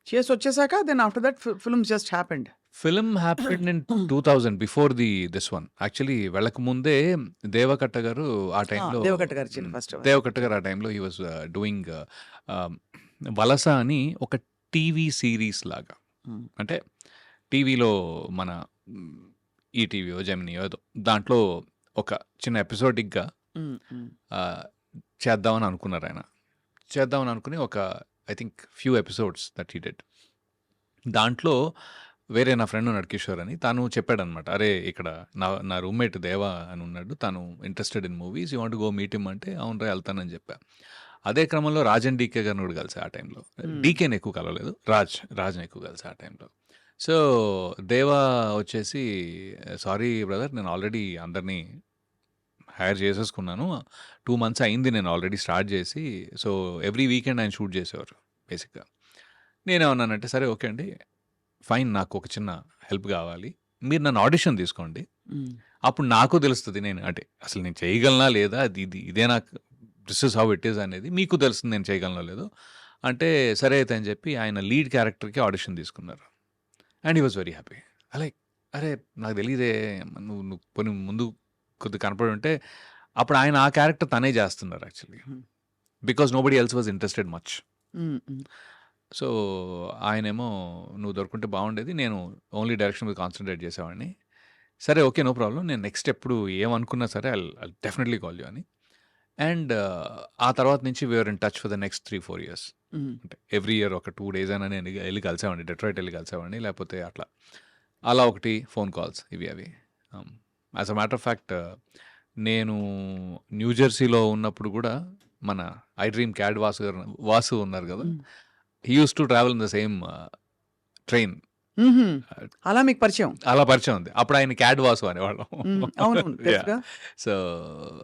చేసి వచ్చేసాక then after that films just happened. Film happened in 2000 before this one. Actually వెళ్ళక ముందే దేవకట్ట గారు ఆ టైంలో దేవకట్ట గారు ఆ టైంలో హీ వాజ్ డూయింగ్ వలస అని ఒక టీవీ సిరీస్ లాగా అంటే టీవీలో మన ఈటీవీయో జెమినియో ఏదో దాంట్లో ఒక చిన్న ఎపిసోడిక్గా చేద్దామని అనుకున్నారు ఆయన. చేద్దామని అనుకుని ఒక I think few episodes that he did. దాంట్లో వేరే నా ఫ్రెండ్ ఉన్నాడు కిషోర్ అని తను చెప్పాడనమాట అరే ఇక్కడ నా రూమ్మేట్ దేవా అని ఉన్నాడు తను interested in movies you want go meet him అంటే అవును రా వెళ్తానని చెప్పా. అదే క్రమంలో రాజన్ డీకే గారిని కూడా కలిసి ఆ టైంలో డీకేని ఎక్కువ కలవలేదు రాజ్ని ఎక్కువ కలిసి ఆ టైంలో. సో దేవా వచ్చేసి సారీ బ్రదర్ నేను ఆల్రెడీ అందరినీ హైర్ చేసేసుకున్నాను 2 months అయింది నేను ఆల్రెడీ స్టార్ట్ చేసి. సో ఎవ్రీ వీకెండ్ ఆయన షూట్ చేసేవారు బేసిక్గా. నేనేమన్నానంటే సరే ఓకే అండి ఫైన్ నాకు ఒక చిన్న హెల్ప్ కావాలి మీరు నన్ను ఆడిషన్ తీసుకోండి అప్పుడు నాకు తెలుస్తుంది నేను అంటే అసలు నేను చేయగలనా లేదా ఇదే నాకు this is how it is అనేది మీకు తెలుస్తుంది నేను చేయగలనా లేదో అంటే సరే అయితే అని చెప్పి ఆయన లీడ్ క్యారెక్టర్కి ఆడిషన్ తీసుకున్నారు and he was very happy. అరే నాకు తెలియదే నువ్వు కొన్ని ముందు కొద్దిగా కనపడి ఉంటే అప్పుడు ఆయన ఆ క్యారెక్టర్ తనే చేస్తున్నారు actually because nobody else was interested much. So, ఆయనేమో "నువ్వు దొరుకుంటే బావుండేది. నేను ఓన్లీ డైరెక్షన్ మీద కాన్సంట్రేట్ చేసేవాడిని." సరే ఓకే. No problem. నేను నెక్స్ట్ ఎప్పుడు ఏమనుకున్నా సరే ఐల్ డెఫినెట్‌లీ కాల్ యూ అని. అండ్ ఆ తర్వాత నుంచి we are in touch for the next 3, 4 years. Hmm. అంటే ఎవ్రీ ఇయర్ ఒక 2 డేస్ అయినా నేను ఎళ్లి కలిసేవాడిని. డెట్రాయిట్ ఎళ్లి కలిసేవాడిని. లేకపోతే అట్లా. అలా ఒకటి ఫోన్ కాల్స్ ఇవి అవి. As a matter of fact నేను న్యూ జెర్సీలో ఉన్నప్పుడు గూడా మన ఐ డ్రీమ్ క్యాడ్ వాసు ఉన్నారు గదా! Hmm. He used to travel in the same train. హుహు. అలా మీకు పరిచయం. అలా పరిచయం ఉంది. అప్పుడు ఆయన క్యాడ్ వాసు అనేవాళ్ళం. అవునవును. యాహ్! తెలుసుగా. సో,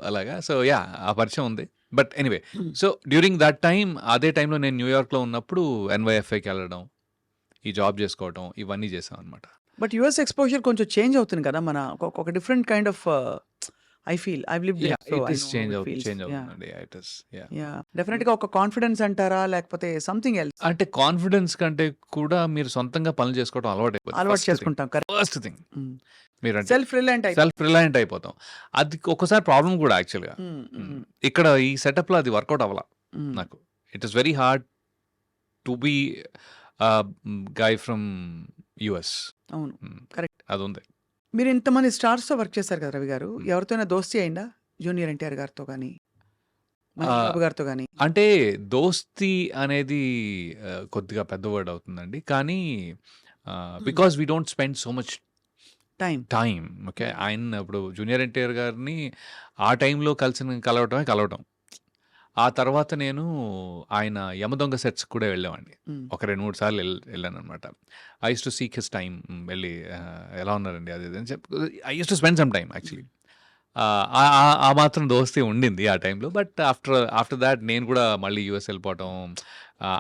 అలాగా. So, yeah! ఆ పరిచయం ఉంది. బట్ ఎనీవే హ్మ్. సో, డ్యూరింగ్ దట్ టైమ్ అదే టైంలో నేను న్యూయార్క్‌లో ఉన్నప్పుడు ఎన్‌వైఎఫ్ఐకెళ్ళడం, ఈ జాబ్ జేసుకోవటం ఇవన్నీ చేశామనమాట. బట్ యూఎస్ ఎక్స్‌పోజర్ కొంచెం చేంజ్ అవుతుంది కదా! మన ఒక different kind of I feel I've lived there yeah! So it I is know how change it feels. Yeah! అవుతుందండి. Yeah! It is. Yeah! Yeah! డెఫినిట్‌గా ఒక కాన్ఫిడెన్స్ అంటారా? లేకపోతే సంథింగ్ ఎల్స్ అంటే కాన్ఫిడెన్స్ కంటే కూడా మీరు సొంతంగా పనులు చేసుకోవడం అలవాటైపోద్ది. అలవాటు చేసుకుంటాం. కరెక్ట్. First thing. హ్మ్. మీరంటే సెల్ఫ్ రిలయంట్ అయిపోతాం. సెల్ఫ్ రిలయంట్ అయిపోతాం. అది ఒక్కోసారి ప్రాబ్లమ్ గూడా యాక్చువల్‌గా. హ్మ్. హ్మ్. ఇక్కడ ఈ సెటప్‌లో అది వర్కౌట్ అవ్వల హ్మ్. నాకు. It is very hard to be guy from US. అవును. కరెక్ట్. అదుంది. మీరు ఇంతమంది స్టార్స్‌తో వర్క్ చేశారు కదా రవి గారు. హ్మ్. ఎవరితోనైనా దోస్తీ అయిందా? జూనియర్ ఎన్టీఆర్ గారితో గాని, మహేష్ ఆహ్, బాబు గారితో గాని? అంటే దోస్తీ అనేది కొద్దిగా పెద్ద వర్డ్ అవుతుందండి. కానీ because we don't spend so much time. Time. Okay. ఆయన ఇప్పుడు జూనియర్ ఎన్టీఆర్ గారిని ఆ టైంలో కలవటం. ఆ తర్వాత నేను ఆయన యమదొంగ సెట్స్‌కి కూడా వెళ్ళేవాడిని. హ్మ్. ఒక 2, 3 సార్లు వెళ్ళాననమాట. I used to seek his time. వెళ్ళి ఎలా ఉన్నారండి అది ఇది అని చెప్పి I used to spend some time actually. ఆ మాత్రం దోస్తీ ఉండింది ఆ టైంలో. బట్ ఆఫ్టర్ థాట్ నేను కూడా మళ్ళీ యూఎస్ వెళ్ళిపోవటం,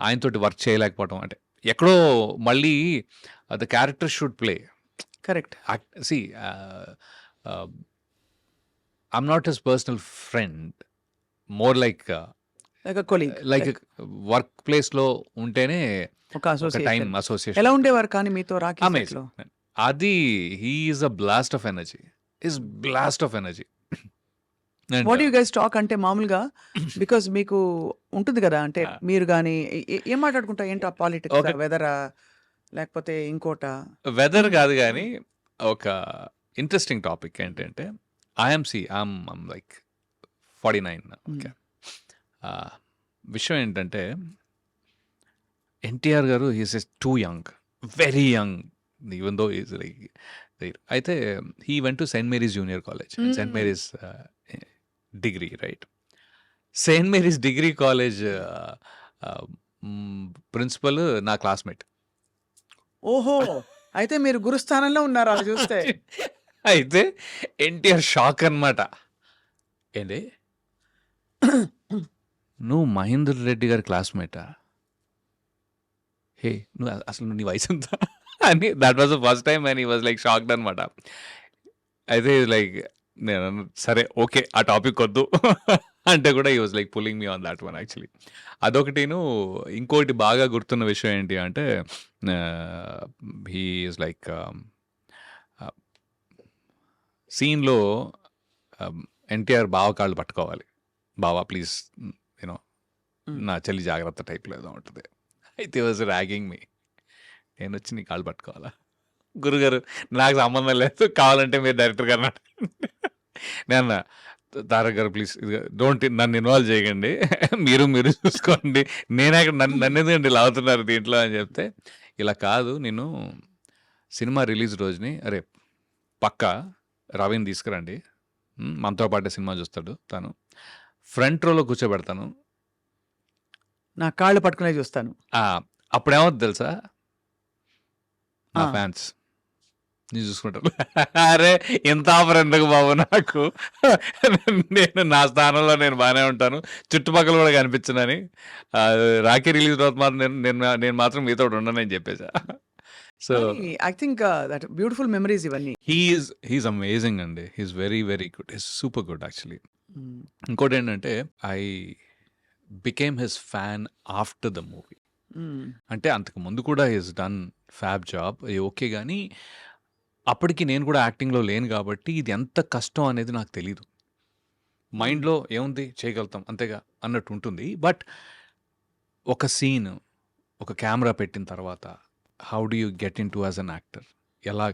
ఆయనతోటి వర్క్ చేయలేకపోవటం అంటే ఎక్కడో మళ్ళీ the character should play. Correct. See ah, I'm not his personal friend. More like like a colleague. Like work ప్లేస్‌లో ఉంటేనే ఒక ఒక టైమ్ అసోసియేషన్. అసోసియేషన్ ఎలా ఉంటుంది. ఉండేవారు కానీ మీతో రాకీ అమేజింగ్. సెట్‌లో? అది he is a blast of energy. Blast of energy. And what you guys talk అంటే మామూలుగా బికాజ్ మీకు ఉంటుంది కదా! అంటే మీరు గాని ఏం మాట్లాడుకుంటారు? ఏంటా పాలిటిక్సా? ఒక వెదరా? లేకపోతే ఇంకోటా? వెదర్ కాదు గానీ, ఒక ఇంట్రెస్టింగ్ టాపిక్ ఏంటంటే, I'm like 49 okay. Hmm. Ah, విషయం ఏంటంటే, ఎన్టీఆర్ గారు he is too young. Very young. Even though is like అయితే he went to Saint Mary's junior college and Saint hmm. Mary's degree right. Saint Mary's degree college principal నా క్లాస్‌మేట్. ఓహో! అయితే మీరు గురుస్థానంలో ఉన్నారు అలా చూస్తే. అయితే ఎన్టీఆర్ షాక్ అన్నమాట. ఏంటి? నువ్వు మహేందర్ రెడ్డి గారి క్లాస్‌మేటా? హే! అసలు నీ వయసెంత? అని that was the first time and he was like shocked అన్నమాట. అయితే లైక్ నేనన్నా సరే ఓకే. ఆ టాపిక్ వద్దు. అంటే కూడా he was like pulling me on that one actually. అదొకటిను. ఇంకోటి బాగా గుర్తున్న విషయం ఏంటి అంటే హి ఈస్ లైక్ సీన్‌లో ఎన్టీఆర్ బావ కాళ్ళు పట్టుకోవాలి. బావ ప్లీజ్ యూనో హ్మ్. నా చెల్లి జాగ్రత్త టైప్‌లో ఏదో ఉంటది. అయితే వాస్ ర్యాగింగ్ మీ. నేనొచ్చి నీ కాళ్ళు పట్టుకోవాలా? గురుగారు నాకు సంబంధం లేదు. కావాలంటే మీరు డైరెక్టర్ గారిని అడగండి. నేనన్నా తారక్ గారు ప్లీజ్ డోంట్ నన్ను ఇన్వాల్వ్ చేయకండి. మీరు చూసుకోండి. నన్నెందుకండి లాగుతున్నారు దీంట్లో అని చెప్తే, ఇలా కాదు నేను సినిమా రిలీజ్ రోజుని అరే పక్కా రవిని తీసుకురండి. మనతో పాటే సినిమా చూస్తాడు తను. ఫ్రంట్ రోలో కూర్చోబెడతాను. నా కాళ్ళు పట్టుకునే చూస్తాను. అప్పుడేమవుద్ది తెలుసా? నా ఆ! ఫ్యాన్స్ నేను చూసుకుంటాను. అరే! ఇంత ఆఫర్ ఎందుకు బాబు నాకు? నేను నా స్థానంలో నేను బానే ఉంటాను. చుట్టుపక్కల కూడా కనిపించనని. రాఖీ రిలీజ్ రోజు మాత్రం నేను మాత్రం మీతోటి ఉండనని చెప్పేసా. సో కానీ I think that beautiful memories ఇవన్నీ. హీఈస్ అమేజింగ్ అండి. He's very, very good. He's super good actually. Hmm. ఇంకోటేంటంటే I became his fan after the movie. Hmm. అంటే అంతకు ముందు కూడా he has done fab job. Okay గానీ, అప్పటికి నేను కూడా యాక్టింగ్‌లో లేను కాబట్టి ఇది ఎంత కష్టం అనేది నాకు తెలీదు. మైండ్‌లో ఏముంది చేయగలుగుతాం అంతేగా అన్నట్టు ఉంటుంది. బట్ ఒక సీన్, ఒక కెమెరా పెట్టిన తర్వాత how do you get in to as an actor, ఎలా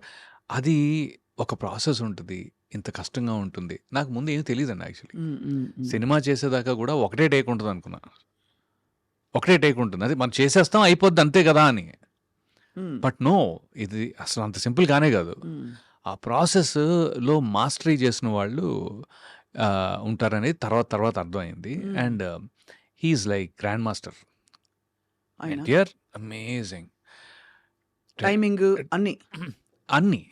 అది ఒక ప్రాసెస్ ఉంటుంది, ఇంత కష్టంగా ఉంటుంది. నాకు ముందు ఏమీ తెలియదండి యాక్చువల్లీ. సినిమా చేసేదాకా కూడా ఒకటే టేక్ ఉంటుంది అనుకున్నా, ఒకటే టేక్ ఉంటుంది, అది మనం చేసేస్తాం అయిపోద్ది అంతే కదా అని. బట్ నో, ఇది అసలు అంత సింపుల్ గానే కాదు. ఆ ప్రాసెస్లో మాస్టరీ చేసిన వాళ్ళు ఉంటారనేది తర్వాత అర్థమైంది. And he's like grand master. NTR amazing timing అన్ని అన్నీ,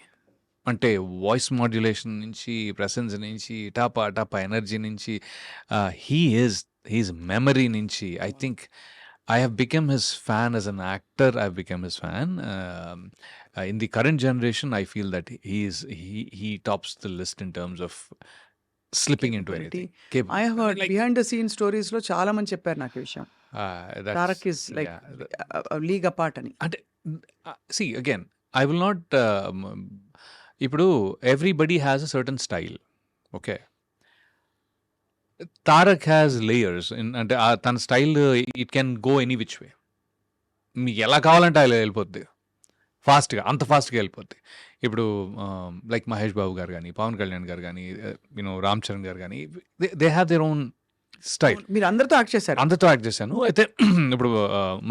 అంటే వాయిస్ మాడ్యులేషన్ నుంచి, ప్రెసెన్స్ నుంచి, టాపా ఎనర్జీ నుంచి, హీఈస్ మెమరీ నుంచి. I think I have become his fan as an actor. I've become his fan. In the current generation, I feel that he tops the list in terms of slipping into anything. I have heard behind the scene stories లో చాలా మంది చెప్పారు నాకు ఈ విషయం. Tarak is like league apart అని. అంటే see again, I will not. ఇప్పుడు everybody has a certain style. Okay. Tarak has layers. అంటే తన style it can go any which way. మీకు ఎలా కావాలంటే అలా వెళ్ళిపోద్ది, ఫాస్ట్గా, అంత ఫాస్ట్గా వెళ్ళిపోద్ది. ఇప్పుడు లైక్ మహేష్ బాబు గారు కానీ, పవన్ కళ్యాణ్ గారు కానీ, రామ్ చరణ్ గారు కానీ, దే హ్యావ్ దేర్ ఓన్ స్టైల్. మీరు అందరితో యాక్ట్ చేశారు. అందరితో యాక్ట్ చేశాను. అయితే ఇప్పుడు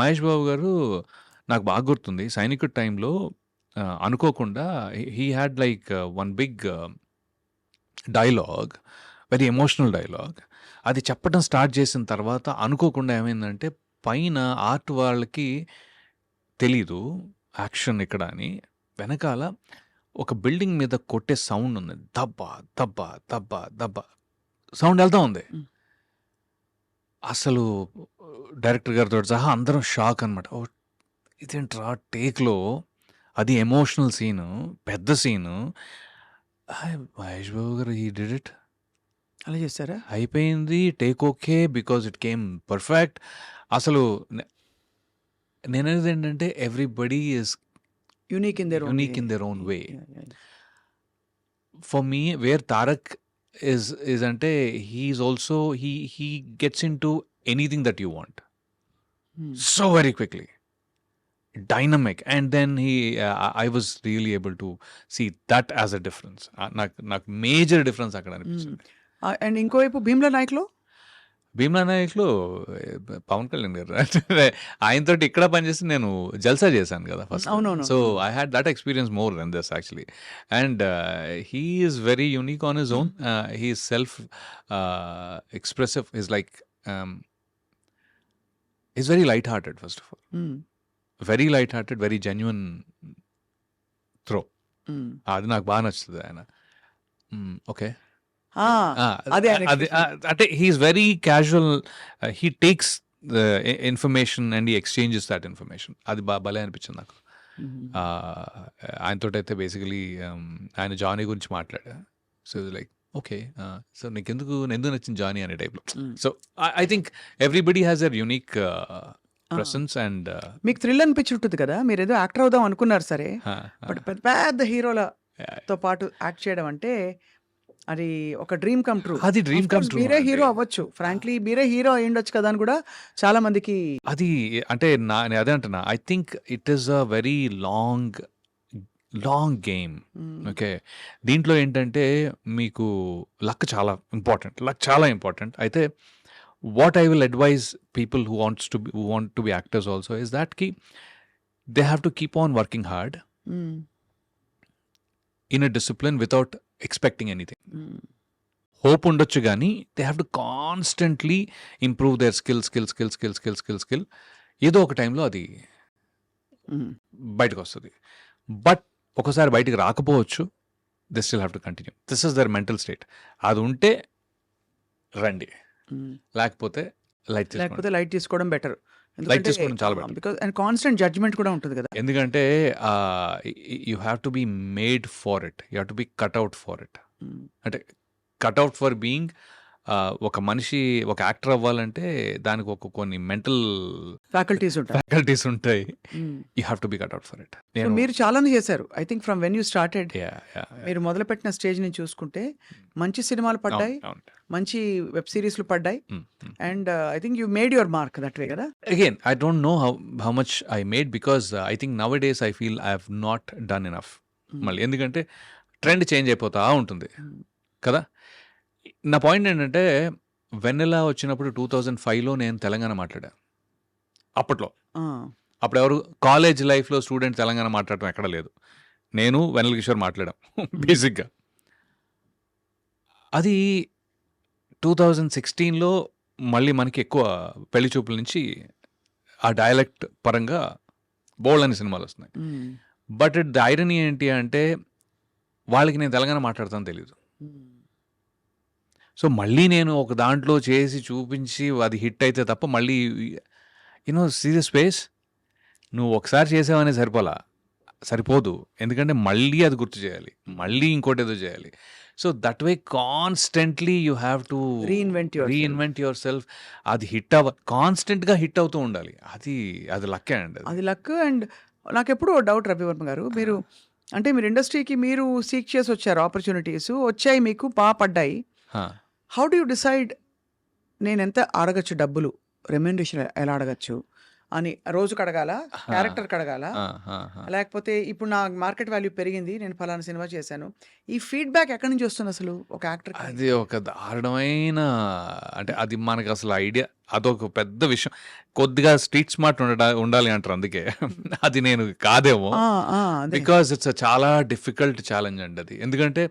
మహేష్ బాబు గారు నాకు బాగా గుర్తుంది, సైనికుడి టైంలో అనుకోకుండా he had like one big dialogue, very emotional dialogue. అది చెప్పడం స్టార్ట్ చేసిన తర్వాత అనుకోకుండా ఏమైందంటే, పైన ఆర్ట్ వాళ్ళకి తెలీదు యాక్షన్ ఇక్కడ అని, వెనకాల ఒక బిల్డింగ్ మీద కొట్టే సౌండ్ ఉంది, దబ్బా దబ్బా దబ్బా దబ్బా సౌండ్ వెళ్తా ఉంది. అసలు డైరెక్టర్ గారితో సహా అందరం షాక్ అనమాట. ఓ ఇదేంట్రా టేక్లో, అది ఎమోషనల్ సీను, పెద్ద సీను, మహేష్ బాబు గారు హీ డిడ్ ఇట్, అలా చేస్తారా? అయిపోయింది, take okay, because it came perfect. అసలు నేనేది ఏంటంటే, everybody is unique in their own way. For me wear Tarak is అంటే he's also he gets into anything that you want so very quickly, dynamic, and then I was really able to see that as a difference. నాకు major difference అక్కడ అనిపించింది. And ఇంకోవైపు భీమ్లా నాయక్లో పవన్ కళ్యాణ్ గారు ఆయనతో ఇక్కడ పనిచేసి నేను జల్సా చేశాను కదా ఫస్ట్. అవునవును. So I had that experience more then this actually. And he is very unique on his own. He is self expressive. Is like is very light hearted first of all, very light hearted, very genuine through. అది నాకు బాగా నచ్చుతుంది ఆయన. Okay, అదే అంటే he's very casual. He takes the information and he exchanges that information. అది భలే అనిపించింది నాకు. ఆయనతో అయితే బేసికలీ ఆయన జానీ గురించి మాట్లాడా. సో లైక్ ఓకే, సో ఎందుకు నచ్చింది జానీ అనే టైప్లో. So I think everybody has their unique presence. And మీకు థ్రిల్ అనిపించి ఉంటుంది కదా, మీరు ఏదో యాక్టర్ అవుదాం అనుకున్నారు సరే, బట్ పెద్ద పెద్ద హీరోలతో పాటు యాక్ట్ చేయడం అంటే అది ఒక డ్రీమ్ కమ్ ట్రూ. అది డ్రీమ్ కమ్ ట్రూ. మీరే హీరో అవ్వచ్చు, ఫ్రాంక్లీ మీరే హీరో అయ్యుండొచ్చు కదా అని కూడా చాలా మందికి. అది అంటే అదే అంటున్నా, I think it is a very long game. Okay, దీంట్లో ఏంటంటే మీకు లక్ చాలా ఇంపార్టెంట్. అయితే what I will advise people who want to be actors also is that కి they have to keep on working hard in a discipline without expecting anything. Hope ఉండొచ్చు కానీ దే have టు కాన్స్టెంట్లీ ఇంప్రూవ్ దేర్ స్కిల్. ఏదో ఒక టైంలో అది బయటకు వస్తుంది. బట్ ఒకసారి బయటకు రాకపోవచ్చు, they still have to continue. This is their mental state. అది ఉంటే రండి, లేకపోతే లైట్ తీసుకోవడం బెటర్. లైట్ తీసుకోవడం చాలా better. Because and constant judgement కూడా ఉంటుంది కదా. ఎందుకంటే you have to be made for it, you have to be cut out for it. అంటే కట్అవుట్ ఫర్ బీయింగ్ ఒక మనిషి ఒక యాక్టర్ అవ్వాలంటే దానికి కొన్ని మెంటల్ ఫ్యాకల్టీస్ ఉంటాయి. ఫ్యాకల్టీస్ ఉంటాయి. మ్మ్. You have to be cut out for it. So మీరు చాలానే చేశారు. I think from when you started మీరు నేను మొదలుపెట్టిన స్టేజ్ నుంచి చూసుకుంటే మంచి సినిమాలు పడ్డాయి, మంచి వెబ్ సిరీస్లు పడ్డాయి. And I think you made your mark that way కదా. Again, I don't know how much I made because I think nowadays I feel I have not done enough. మళ్ళీ ఎందుకంటే ట్రెండ్ చేంజ్ అయిపోతా ఉంటుంది కదా. నా point ఏంటంటే వెన్నెల వచ్చినప్పుడు 2005లో నేను తెలంగాణ మాట్లాడా. అప్పట్లో అప్పుడు ఎవరు కాలేజ్ లైఫ్లో స్టూడెంట్ తెలంగాణ మాట్లాడటం ఎక్కడ లేదు. నేను వెన్నెల కిషోర్ మాట్లాడాం బేసిక్గా. అది 2016లో మళ్ళీ మనకి ఎక్కువ పెళ్లి చూపుల నుంచి ఆ డైలెక్ట్ పరంగా బోల్డ్ అనే సినిమాలు వస్తున్నాయి. బట్ ద ఐరనీ ఏంటి అంటే వాళ్ళకి నేను తెలంగాణ మాట్లాడతాను తెలీదు. సో మళ్ళీ నేను ఒక దాంట్లో చేసి చూపించి అది హిట్ అయితే తప్ప మళ్ళీ సీరియస్ స్పేస్ నువ్వు ఒకసారి చేసావనే సరిపోదు. ఎందుకంటే మళ్ళీ అది గుర్తు చేయాలి, మళ్ళీ ఇంకోటి ఏదో చేయాలి. So that way constantly you have to reinvent your self. అది కాన్స్టెంట్గా హిట్ అవుతూ ఉండాలి. అది లక్కే అండి. అది లక్. అండ్ నాకు ఎప్పుడూ డౌట్ రవివర్మ గారు, మీరు అంటే మీరు ఇండస్ట్రీకి మీరు సీక్ చేసి వచ్చారు, ఆపర్చునిటీస్ వచ్చాయి, మీకు బాగా పడ్డాయి. హౌ డు యూ డిసైడ్ నేను ఎంత అడగచ్చు, డబ్బులు రెమ్యూనరేషన్ ఎలా అడగచ్చు అని? రోజుకి అడగాల, క్యారెక్టర్కి అడగాల, లేకపోతే ఇప్పుడు నా మార్కెట్ వాల్యూ పెరిగింది, నేను ఫలానా సినిమా చేశాను, ఈ ఫీడ్బ్యాక్ ఎక్కడి నుంచి వస్తుంది అసలు ఒక యాక్టర్? అది ఒక దారుణమైన, అంటే అది మనకు అసలు ఐడియా, అదొక పెద్ద విషయం. కొద్దిగా స్ట్రీట్ స్మార్ట్ ఉండాలి అంటారు, అందుకే అది నేను కాదేమో. బికాజ్ ఇట్స్ చాలా డిఫికల్ట్ ఛాలెంజ్ అండి అది. ఎందుకంటే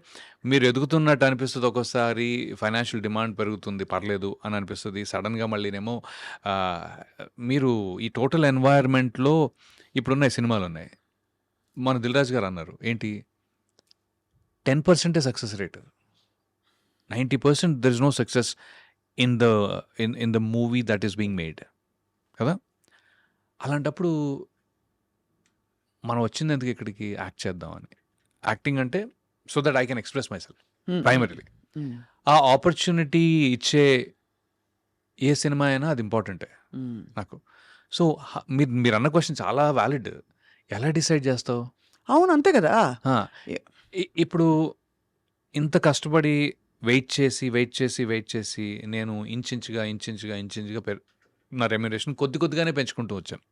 మీరు ఎదుగుతున్నట్టు అనిపిస్తుంది, ఒక్కోసారి ఫైనాన్షియల్ డిమాండ్ పెరుగుతుంది, పర్లేదు అని అనిపిస్తుంది. సడన్గా మళ్ళీనేమో మీరు ఈ టోటల్ ఎన్వైర్న్మెంట్లో ఇప్పుడున్న సినిమాలు ఉన్నాయి. మన దిల్ రాజు గారు అన్నారు ఏంటి, 10% success rate, 90% there is no success in the movie that is being made కదా. అలాంటప్పుడు మనం వచ్చింది ఎందుకు ఇక్కడికి, యాక్ట్ చేద్దామని. యాక్టింగ్ అంటే so that I can express my self primarily. ఆ ఆపర్చునిటీ ఇచ్చే ఏ సినిమా అయినా అది ఇంపార్టెంటే నాకు. సో మీరు అన్న క్వశ్చన్ చాలా వ్యాలిడ్. ఎలా డిసైడ్ చేస్తావు? అవును, అంతే కదా. ఇప్పుడు ఇంత కష్టపడి వెయిట్ చేసి నేను ఇంచుగా నా రెమ్యునరేషన్ కొద్దిగానే పెంచుకుంటూ వచ్చాను.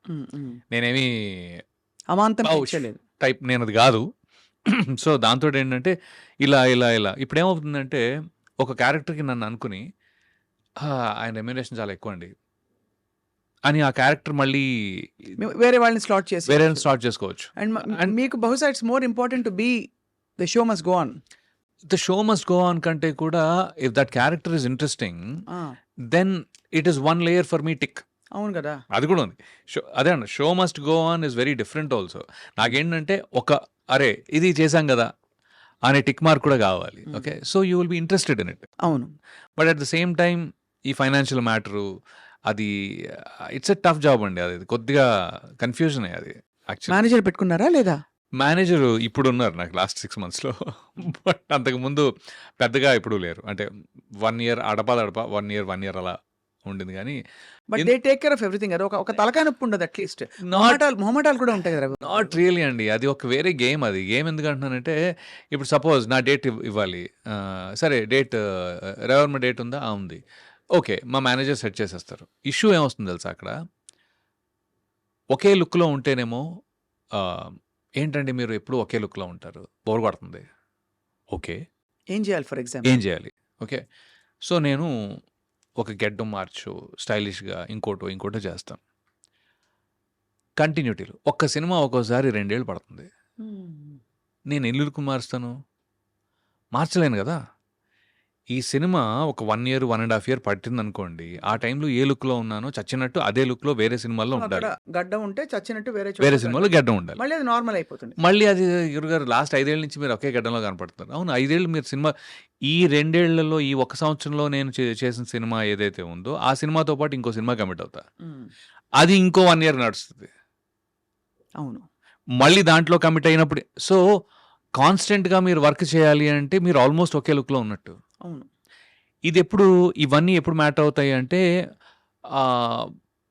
నేనేమి అమాంతం పెంచలేదు టైప్, నేను అది కాదు. సో దాంతో ఏంటంటే ఇలా ఇప్పుడు ఏమవుతుందంటే ఒక క్యారెక్టర్కి నన్ను అనుకుని ఆయన రెమ్యునరేషన్ చాలా ఎక్కువ అండి అని ఆ క్యారెక్టర్ మళ్ళీ వేరే వాళ్ళని స్లాట్ చేసుకోవచ్చు. అండ్ మీకు బహుశా it's more important to be the show must go on. The show must go on కంటే కూడా if that character is interesting then it is one layer for me tick. అవును కదా, అది కూడా ఉంది. అదే అన్న, show must go on is very different also. నాకేంటంటే అరే ఇది చేశాం కదా అనే టిక్ మార్క్ కూడా కావాలి. Okay, so you will be interested in it. అవును. But at the same time ఈ ఫైనాన్షియల్ మ్యాటరు అది ఇట్స్ ఎ టఫ్ జాబ్ అండి. అది కొద్దిగా కన్ఫ్యూజన్ అది. యాక్చువల్లీ మేనేజర్ పెట్టుకున్నారా లేదా? మేనేజర్ ఇప్పుడు ఉన్నారు నాకు లాస్ట్ 6 monthsలో. బట్ అంతకుముందు పెద్దగా ఇప్పుడు లేరు. అంటే 1 year అడప 1 year అలా ఉండింది. కానీ but they take care of everything. అది ఒక తలకాయ నొప్పి ఉండదు, అట్లీస్ట్ మొహమాటాలు కూడా ఉంటాయి కదా. నాట్ రియలీ అండి, అది ఒక వేరే గేమ్. అది గేమ్ ఎందుకు అంటున్నానంటే ఇప్పుడు సపోజ్ నా డేట్ ఇవ్వాలి, సరే డేట్ రెవర్మ డేట్ ఉందా, ఉంది, ఓకే, మా మేనేజర్ సెట్ చేసేస్తారు. ఇష్యూ ఏమొస్తుంది తెలుసా, అక్కడ ఒకే లుక్లో ఉంటేనేమో ఏంటండి మీరు ఎప్పుడు ఒకే లుక్లో ఉంటారు, బోర్ కొడుతుంది. ఓకే, ఏం చేయాలి? ఫర్ ఎగ్జాంపుల్ ఏం చేయాలి? ఓకే, సో నేను ఒక గెడ్డం మార్చు, స్టైలిష్గా ఇంకోటో చేస్తాను. కంటిన్యూటీలు ఒక్క సినిమా ఒక్కోసారి 2 ఏళ్ళు పడుతుంది. నేను ఎన్ని లుక్ మార్చలేను కదా. ఈ సినిమా ఒక 1 year 1.5 year పట్టింది అనుకోండి, ఆ టైంలో ఏ లుక్లో ఉన్నానో చచ్చినట్టు అదే లుక్లో వేరే సినిమాల్లో ఉండాలి. గడ్డం ఉంటే చచ్చినట్టు వేరే సినిమాలో గడ్డం ఉండాలి. మళ్ళీ అది నార్మల్ అయిపోతుంది. మళ్ళీ అది గురుగారు లాస్ట్ 5 ఏళ్ళ నుంచి మీరు ఒకే గడ్డంలో కనపడుతున్నారు. అవును, 5 ఏళ్ళు మీరు సినిమా, ఈ 2 ఏళ్లలో ఈ 1 సంవత్సరంలో నేను చేసిన సినిమా ఏదైతే ఉందో ఆ సినిమాతో పాటు ఇంకో సినిమా కమిట్ అవుతా, అది ఇంకో 1 year నడుస్తుంది. అవును, మళ్ళీ దాంట్లో కమిట్ అయినప్పుడు సో కాన్స్టెంట్గా మీరు వర్క్ చేయాలి అంటే మీరు ఆల్మోస్ట్ ఒకే లుక్లో ఉన్నట్టు. అవును. ఇవన్నీ ఎప్పుడు మ్యాటర్ అవుతాయి అంటే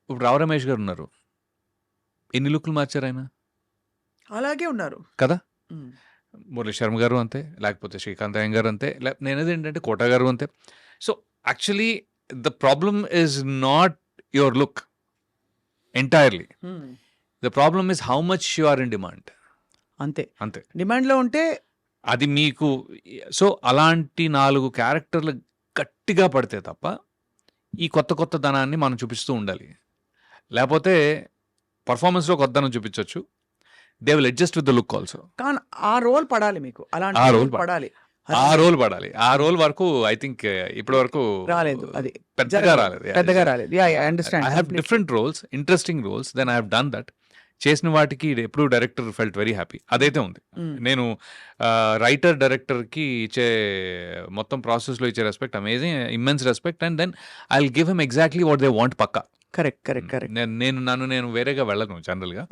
ఇప్పుడు రావు రమేష్ గారు ఉన్నారు. ఎన్ని లుక్లు మార్చారు ఆయన అలాగే ఉన్నారు. కదా? ఉమ్, మురళీ శర్మ గారు అంతే, లేకపోతే శ్రీకాంత్ అయ్యం గారు అంతే, నేనేది ఏంటంటే కోట గారు అంతే. So actually the problem is not your look entirely. Um, the problem is how much you are in demand. అంతే. అంతే. డిమాండ్లో ఉంటే అది మీకు సో అలాంటి 4 క్యారెక్టర్లు గట్టిగా పడితే తప్ప ఈ కొత్త ధనాన్ని మనం చూపిస్తూ ఉండాలి. లేకపోతే పర్ఫార్మెన్స్లో కొత్తదనం చూపించవచ్చు. They will adjust with the look also. కానీ ఆ రోల్ పడాలి మీకు, అలాంటి ఆ రోల్ role పడాలి. ఆ రోల్ వరకు ఐ థింక్ ఇప్పటి వరకు రాలేదు, అది పెద్దగా రాలేదు. పెద్దగా రాలేదు. I I understand. Have different roles, interesting roles, then I have done that. చేసిన వాటికి ఎప్పుడు డైరెక్టర్ ఫెల్ట్ వెరీ హ్యాపీ. అదైతే ఉంది. నేను రైటర్ డైరెక్టర్కి ఇచ్చే మొత్తం ప్రాసెస్లో ఇచ్చే respect amazing, immense respect. And then I will give him exactly what they want. పక్కా కరెక్ట్. నేను వేరేగా వెళ్ళను జనరల్గా.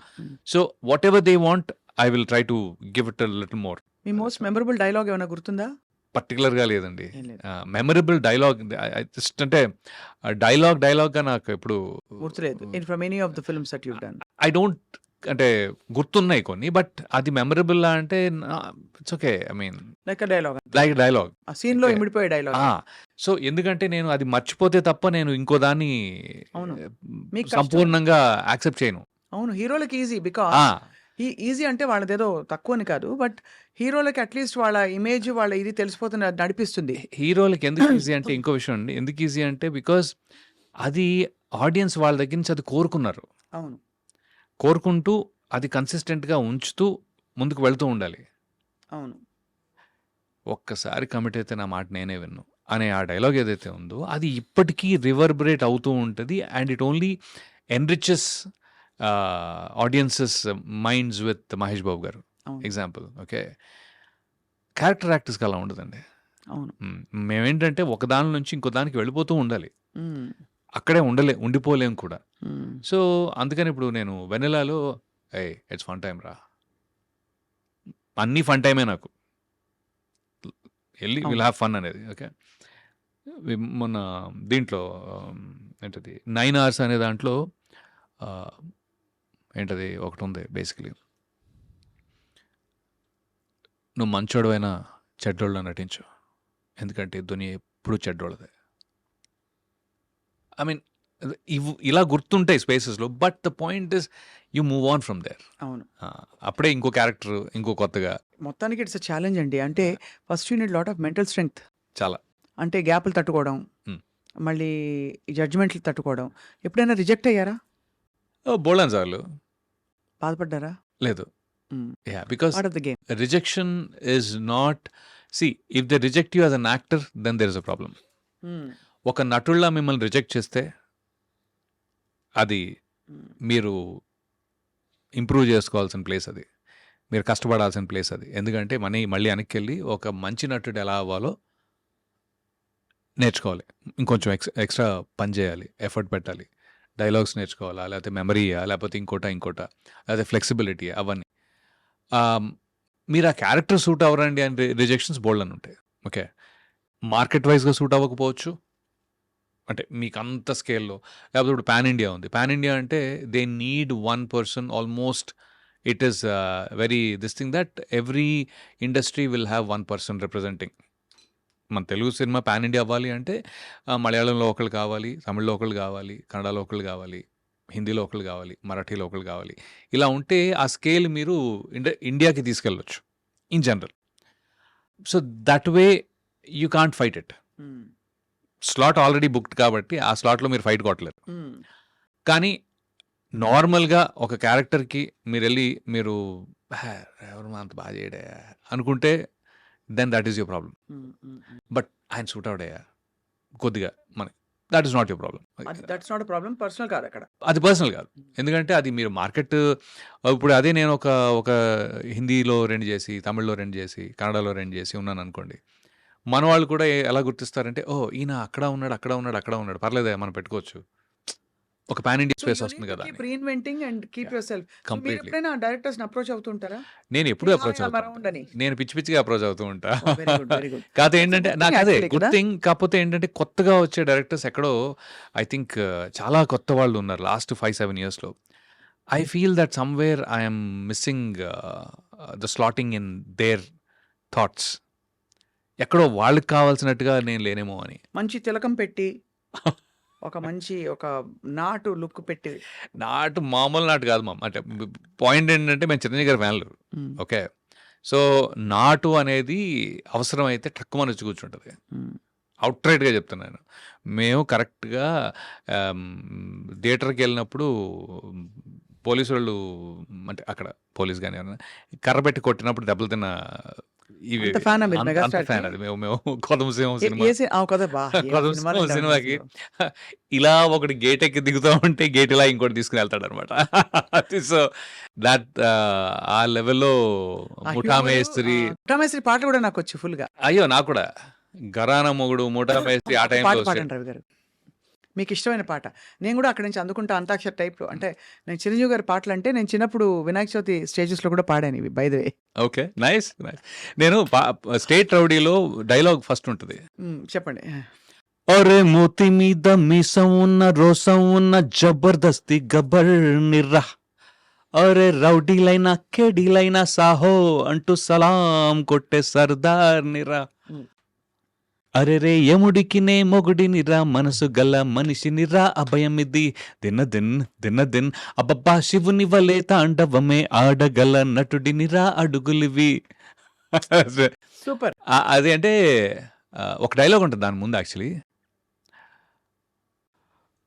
So whatever they want I will try to give it little more. మీ మోస్ట్ మెమరబుల్ డైలాగ్ ఏమైనా గుర్తుందా? పర్టికులర్గా లేదండి. ఏం లేదు. మెమరబుల్ డైలాగ్ జస్ట్ అంటే డైలాగ్గా నాకు ఎప్పుడు గుర్తులేదు. From any of the films that you done. I don't, అంటే గుర్తున్నాయి కొన్ని, బట్ అది మెమరబుల్ అంటే it's okay. I mean like dialogue, like dialogue ఆ సీన్ లో Okay. ఇమిడిపోయే డైలాగ్. సో ఎందుకంటే నేను అది మర్చిపోతే తప్ప నేను ఇంకో దాన్ని అవును. మీకు కష్టం. సంపూర్ణంగా యాక్సెప్ట్ చేయను. అవును, హీరోలకి ఈజీ, బికాస్ ఆ, ఈజీ అంటే వాళ్ళదేదో తక్కువని కాదు, బట్ హీరోలకి అట్లీస్ట్ వాళ్ళ ఇమేజ్, వాళ్ళ ఇది తెలిసిపోతుంది, అది నడిపిస్తుంది. హీరోలకి ఎందుకు ఈజీ అంటే ఇంకో విషయం అండి. ఎందుకు ఈజీ అంటే బికాస్ అది ఆడియన్స్ వాళ్ళ దగ్గర నుంచి అది కోరుకున్నారు. అవును. కోరుకుంటూ అది కన్సిస్టెంట్గా ఉంచుతూ ముందుకు వెళ్తూ ఉండాలి. అవును. ఒక్కసారి కమిట్ అయితే నా మాట నేనే విన్ను అనే ఆ డైలాగ్ ఏదైతే ఉందో అది ఇప్పటికీ రివర్బరేట్ అవుతూ ఉంటుంది. And it only enriches audiences minds with Mahesh Babu garu అవును. ఎగ్జాంపుల్. ఓకే, క్యారెక్టర్ యాక్టర్స్కి అలా ఉండదండి. అవును. మేమేంటంటే ఒక దాని నుంచి ఇంకో దానికి వెళ్ళిపోతూ ఉండాలి. మ్మ్. అక్కడే ఉండిపోలేం కూడా. మ్మ్. సో అందుకని ఇప్పుడు నేను వెన్నెలాలో ఇట్స్ ఫన్ టైం రా, అన్నీ ఫన్ టైమే నాకు, వెళ్ళి విల్ హ్యావ్ ఫన్ అనేది. ఓకే, మొన్న దీంట్లో ఏంటది 9 hours అనే దాంట్లో ఏంటది ఒకటి ఉంది బేసికలీ, నువ్వు మంచోడు అయినా చెడ్డోళ్ళ నటించు, ఎందుకంటే దునియా ఎప్పుడు చెడ్డోళ్ళదే. ఐ మీన్ ఇలా గుర్తుంటాయి స్పేసెస్లో, but the point is you move on from there. అవును. అప్పుడే ఇంకో క్యారెక్టర్ ఇంకో కొత్తగా మొత్తానికి ఇట్స్ ఛాలెంజ్ అండి. అంటే first you need lot of mental strength. చాలా. అంటే గ్యాప్లు తట్టుకోవడం, Hmm. మళ్ళీ జడ్జిమెంట్లు తట్టుకోవడం. ఎప్పుడైనా రిజెక్ట్ అయ్యారా? బోల్డన్ సార్లు. బాధపడ్డారా? లేదు. Yeah, because part of the game. Rejection is not, if they reject you as an actor then there is a problem. ఒక నటుల్లా మిమ్మల్ని రిజెక్ట్ చేస్తే అది మీరు ఇంప్రూవ్ చేసుకోవాల్సిన ప్లేస్, అది మీరు కష్టపడాల్సిన ప్లేస్ అది. ఎందుకంటే మళ్ళీ వెనక్కి వెళ్ళి ఒక మంచి నటుడు ఎలా అవ్వాలో నేర్చుకోవాలి, ఇంకొంచెం ఎక్స్ట్రా పని చేయాలి, ఎఫర్ట్ పెట్టాలి, డైలాగ్స్ నేర్చుకోవాలా, లేకపోతే మెమరీయా, లేకపోతే ఇంకోటా లేకపోతే ఫ్లెక్సిబిలిటీ, అవన్నీ. మీరు ఆ క్యారెక్టర్ సూట్ అవ్వరండి అని రిజెక్షన్స్ బోల్డ్ అని ఉంటాయి. ఓకే, మార్కెట్ వైజ్గా సూట్ అవ్వకపోవచ్చు, అంటే మీకు అంత స్కేల్లో. లేకపోతే ఇప్పుడు పాన్ ఇండియా ఉంది. పాన్ ఇండియా అంటే they need one person almost. It is very this thing that every industry will have one person representing. మన తెలుగు సినిమా పాన్ ఇండియా అవ్వాలి అంటే మలయాళంలో ఒకళ్ళు కావాలి, తమిళ్లో ఒకళ్ళు కావాలి, కన్నడలో ఒకళ్ళు కావాలి, హిందీలో ఒకళ్ళు కావాలి, మరాఠీలో ఒకళ్ళు కావాలి. ఇలా ఉంటే ఆ స్కేల్ మీరు ఇండియాకి తీసుకెళ్ళొచ్చు in general. So that way you can't fight it. Slot already booked కాబట్టి ఆ స్లాట్లో మీరు ఫైట్ కొట్టలేరు. కానీ నార్మల్గా ఒక క్యారెక్టర్కి మీరు వెళ్ళి మీరు ఎవరు అంత బాగా చేయడే అనుకుంటే then that is your problem. But ఆయన సూట్ అవుడయ్యా కొద్దిగా మనకి, that is not your problem. That's not problem, personal కాదు అక్కడ. అది పర్సనల్ కాదు, ఎందుకంటే అది మీరు మార్కెట్. ఇప్పుడు అదే నేను ఒక హిందీలో 2 చేసి, తమిళ్లో 2 చేసి, కన్నడలో 2 చేసి ఉన్నాను అనుకోండి, మన వాళ్ళు కూడా ఎలా గుర్తిస్తారంటే, ఓ ఈయన అక్కడ ఉన్నాడు, పర్లేదే మనం పెట్టుకోవచ్చు. ఒక pan India so space you వస్తుంది నీడ్ టు కదా కీప్ అని. Reinventing and keep your self. So మీరు కంప్లీట్లీ. ఎప్పుడైనా డైరెక్టర్స్ని అప్రోచ్ అవుతుంటారా? నేను ఎప్పుడూ Hey, hi, అప్రోచ్ I'm అవుతూ around ఉంటా. అని. నేను పిచ్చి పిచ్చిగా అప్రోచ్ అవుతూ ఉంటా. ఓ వెరీ గుడ్, వెరీ గుడ్. కాకపోతే దట్స్ ఏంటంటే గుడ్ థింగ్ నాకు అదే యాక్చువల్లీ గుడ్ కదా. థింగ్. కాకపోతే ఏంటంటే కొత్తగా వచ్చే డైరెక్టర్స్ ఎక్కడో ఐ థింక్ చాలా కొత్త వాళ్ళు ఉన్నారు లాస్ట్ 5-7 ఇయర్స్లో. I feel that somewhere I'm missing the slotting in their thoughts. ఎక్కడో వాళ్ళకి కావాల్సినట్టుగా నేను లేనేమో అని. మంచి తిలకం పెట్టి ఒక మంచి ఒక నాటు లుక్ పెట్టి. నాటు మామూలు నాటు కాదు మామ. అంటే పాయింట్ ఏంటంటే మేము చిరంజీవి గారి ఫ్యాన్లు. మ్మ్. ఓకే. సో నాటు అనేది అవసరమైతే టక్కుమని వచ్చి కూర్చుంటుంది. మ్మ్. అవుట్రైట్గా చెప్తున్నాను. మేము కరెక్ట్గా థియేటర్కి వెళ్ళినప్పుడు పోలీసు వాళ్ళు అంటే అక్కడ పోలీస్ కానీ ఎవరైనా కర్ర పెట్టి కొట్టినప్పుడు దెబ్బలు తిన్న ఇవి అంత ఫ్యానా మీరు అంత మెగాస్టార్ ఫ్యాన్ అది. మేము కొదమ సింహం సినిమా కదా బా ఏం కొదమ సినిమాలు సింహం ఉంటాయి సినిమాకి అసలు. ఇలా ఒకటి గేట్ ఎక్కి దిగుతూ ఉంటే గేట్ ఇలా ఇంకోటి తీసుకుని వెళ్తాడు అనమాట. సో దట్ ఆ లెవెల్లో ఆ ముఠా హ్యూమర్ మేస్త్రి. ముఠామేశ్వరి పాటలు కూడా నాకు వచ్చు ఫుల్ గా. అయ్యో నాకు కూడా గరానా మొగుడు ముఠా మేస్త్రి ఆ ఒక టైంలో పాట వచ్చాడు. పాడండి రవి గారు, మీకు ఇష్టమైన పాట. నేను కూడా అక్కడి నుంచి అందుకుంటా అంతాక్షరి టైప్లో. అంటే నేను చిరంజీవి గారి పాటలు అంటే నేను చిన్నప్పుడు వినాయక చవితి స్టేజెస్లో కూడా పాడాను ఇవి by the way. Okay, nice nice. నేను స్టేట్ రౌడీలో డైలాగ్ ఫస్ట్ ఉంటుంది. చెప్పండి. అరే మూతి మీద మీసం ఉన్న రోసం ఉన్న జబర్దస్తి గబ్బర్ నిర్రా, అరే రౌడీలైనా కేడీలైనా సాహో అంటూ సలాం కొట్టే సర్దార్ నిరా, మ్మ్. అరే రే యముడికి నే మొగుడినిరా మనసు గల మనిషినిరా అభయమిది దిన్న అబ్బబ్బా శివుని వలే తాండవమే ఆడగల నటుడినిరా అడుగులివి. సూపర్. అది అంటే ఒక డైలాగ్ ఉంటుంది దాని ముందు యాక్చువల్లీ.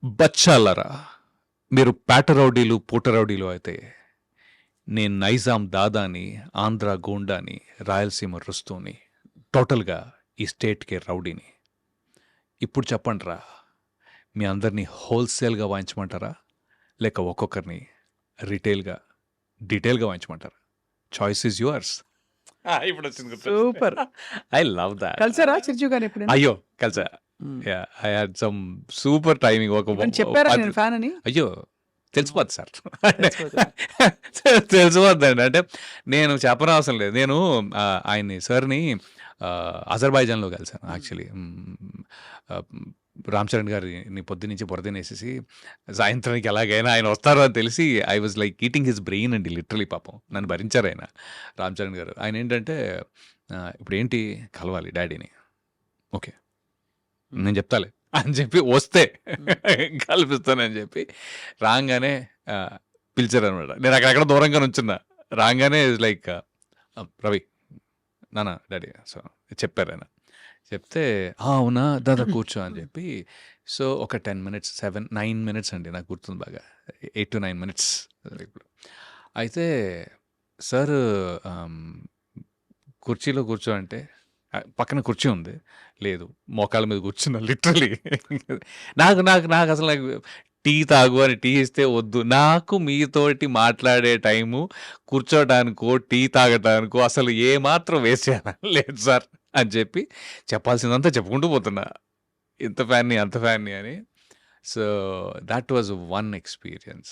బచ్చాలరా మీరు పేట రౌడీలు పూట రౌడీలు అయితే నేను నైజాం దాదాని, ఆంధ్ర గోండాని, రాయలసీమ రుస్తూని, టోటల్గా ఈ స్టేట్కే రౌడీని. ఇప్పుడు చెప్పండి రా, మీ అందరినీ హోల్సేల్గా వాయించమంటారా లేక ఒక్కొక్కరిని రీటైల్గా డీటెయిల్గా వాయించమంటారా? Choice is yours. ఇప్పుడు వచ్చింది. సూపర్. I love that. కలిసారా చిరంజీవి గారు ఎప్పుడైనా? అయ్యో కలిసా. I had some super timing. చెప్పారా నేను ఫ్యాన్ అని? అయ్యో తెలిసిపోద్ది సార్. తెలిసిపోతుందా? తెలిసిపోద్దండి. అంటే నేను చెప్పనవసరం లేదు. నేను ఆయన్ని సార్ని అజర్బైజాన్లో కలిసాను యాక్చువల్లీ. రామ్ చరణ్ గారిని పొద్దునుంచి బురదనేసేసి సాయంత్రానికి ఎలాగైనా ఆయన వస్తారు అని తెలిసి I was like eating his brain అండి లిటరలీ. పాపం నన్ను భరించారు ఆయన, రామ్ చరణ్ గారు. ఆయన ఏంటంటే ఇప్పుడు ఏంటి కలవాలి డాడీని, ఓకే నేను చెప్తాలే అని చెప్పి వస్తే కల్పిస్తానని చెప్పి రాగానే పిలిచారు అనమాట. నేను అక్కడెక్కడ దూరంగా నుంచున్నా. రాగానే లైక్ రవి నానా డాడీ సో చెప్పారు ఆయన. చెప్తే అవునా దాదా కూర్చో అని చెప్పి. సో ఒక 10 minutes 9 minutes అండి నాకు గుర్తుంది బాగా, 8 to 9 minutes ఇప్పుడు. అయితే సార్ కుర్చీలో కూర్చో అంటే పక్కన కుర్చీ ఉంది, లేదు మోకాళ్ళ మీద కూర్చున్నా లిటరలీ. నాకు నాకు నాకు అసలు నాకు టీ తాగు అని టీ ఇస్తే వద్దు. నాకు మీతోటి మాట్లాడే టైము కూర్చోటానికో టీ తాగటానికో అసలు ఏమాత్రం వేస్ట్ చేయాలని లేదు సార్ అని చెప్పి చెప్పాల్సిందంతా చెప్పుకుంటూ పోతున్నా, ఇంత ఫ్యాన్ని అంత ఫ్యాన్ని అని. So that was one experience,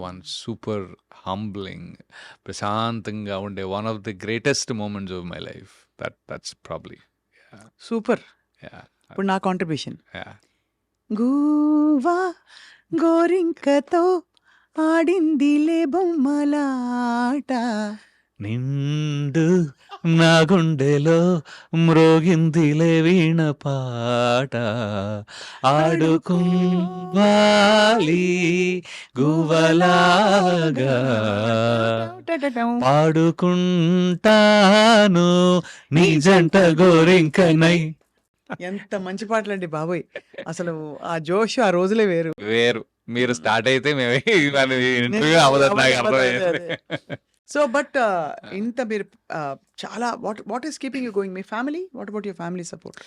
one super humbling, ప్రశాంతంగా ఉండే one of the greatest moments of my life. That's probably. Super. ఇప్పుడు నా కాంట్రిబ్యూషన్. Yeah. గూవా గోరింకతో ఆడిందిలే బొమ్మలాట, నిండు నా గుండెలో మ్రోగిందిలే వీణ పాట, ఆడుకోవాలి గువ్వలాగా పాడుకుంటాను నీ జంట గోరింకనై. ఎంత మంచి పాటలండి బాబోయ్. అసలు ఆ జోష్ ఆ రోజులే వేరు. వేరు. మీరు స్టార్ట్ అయితే మేము ఇంటర్వ్యూ అవ్వదు నాకు అర్థమైంది. సో బట్ ఇంత మీరు చాలా what is keeping you going? Me family, what about your family support?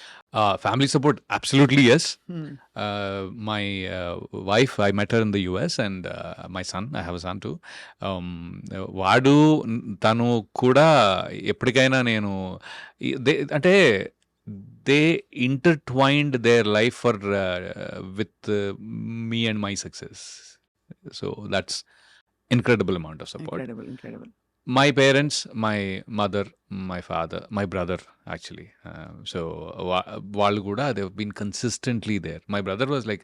Family support, absolutely yes. My wife, I met her in the US, and my son, I have a son too. తను కూడా ఎప్పటికైనా నేను అంటే they intertwined their life for with me and my success. So that's incredible amount of support. Incredible My parents, my mother, my father, my brother actually. So వాళ్ళు కూడా they been consistently there. My brother was like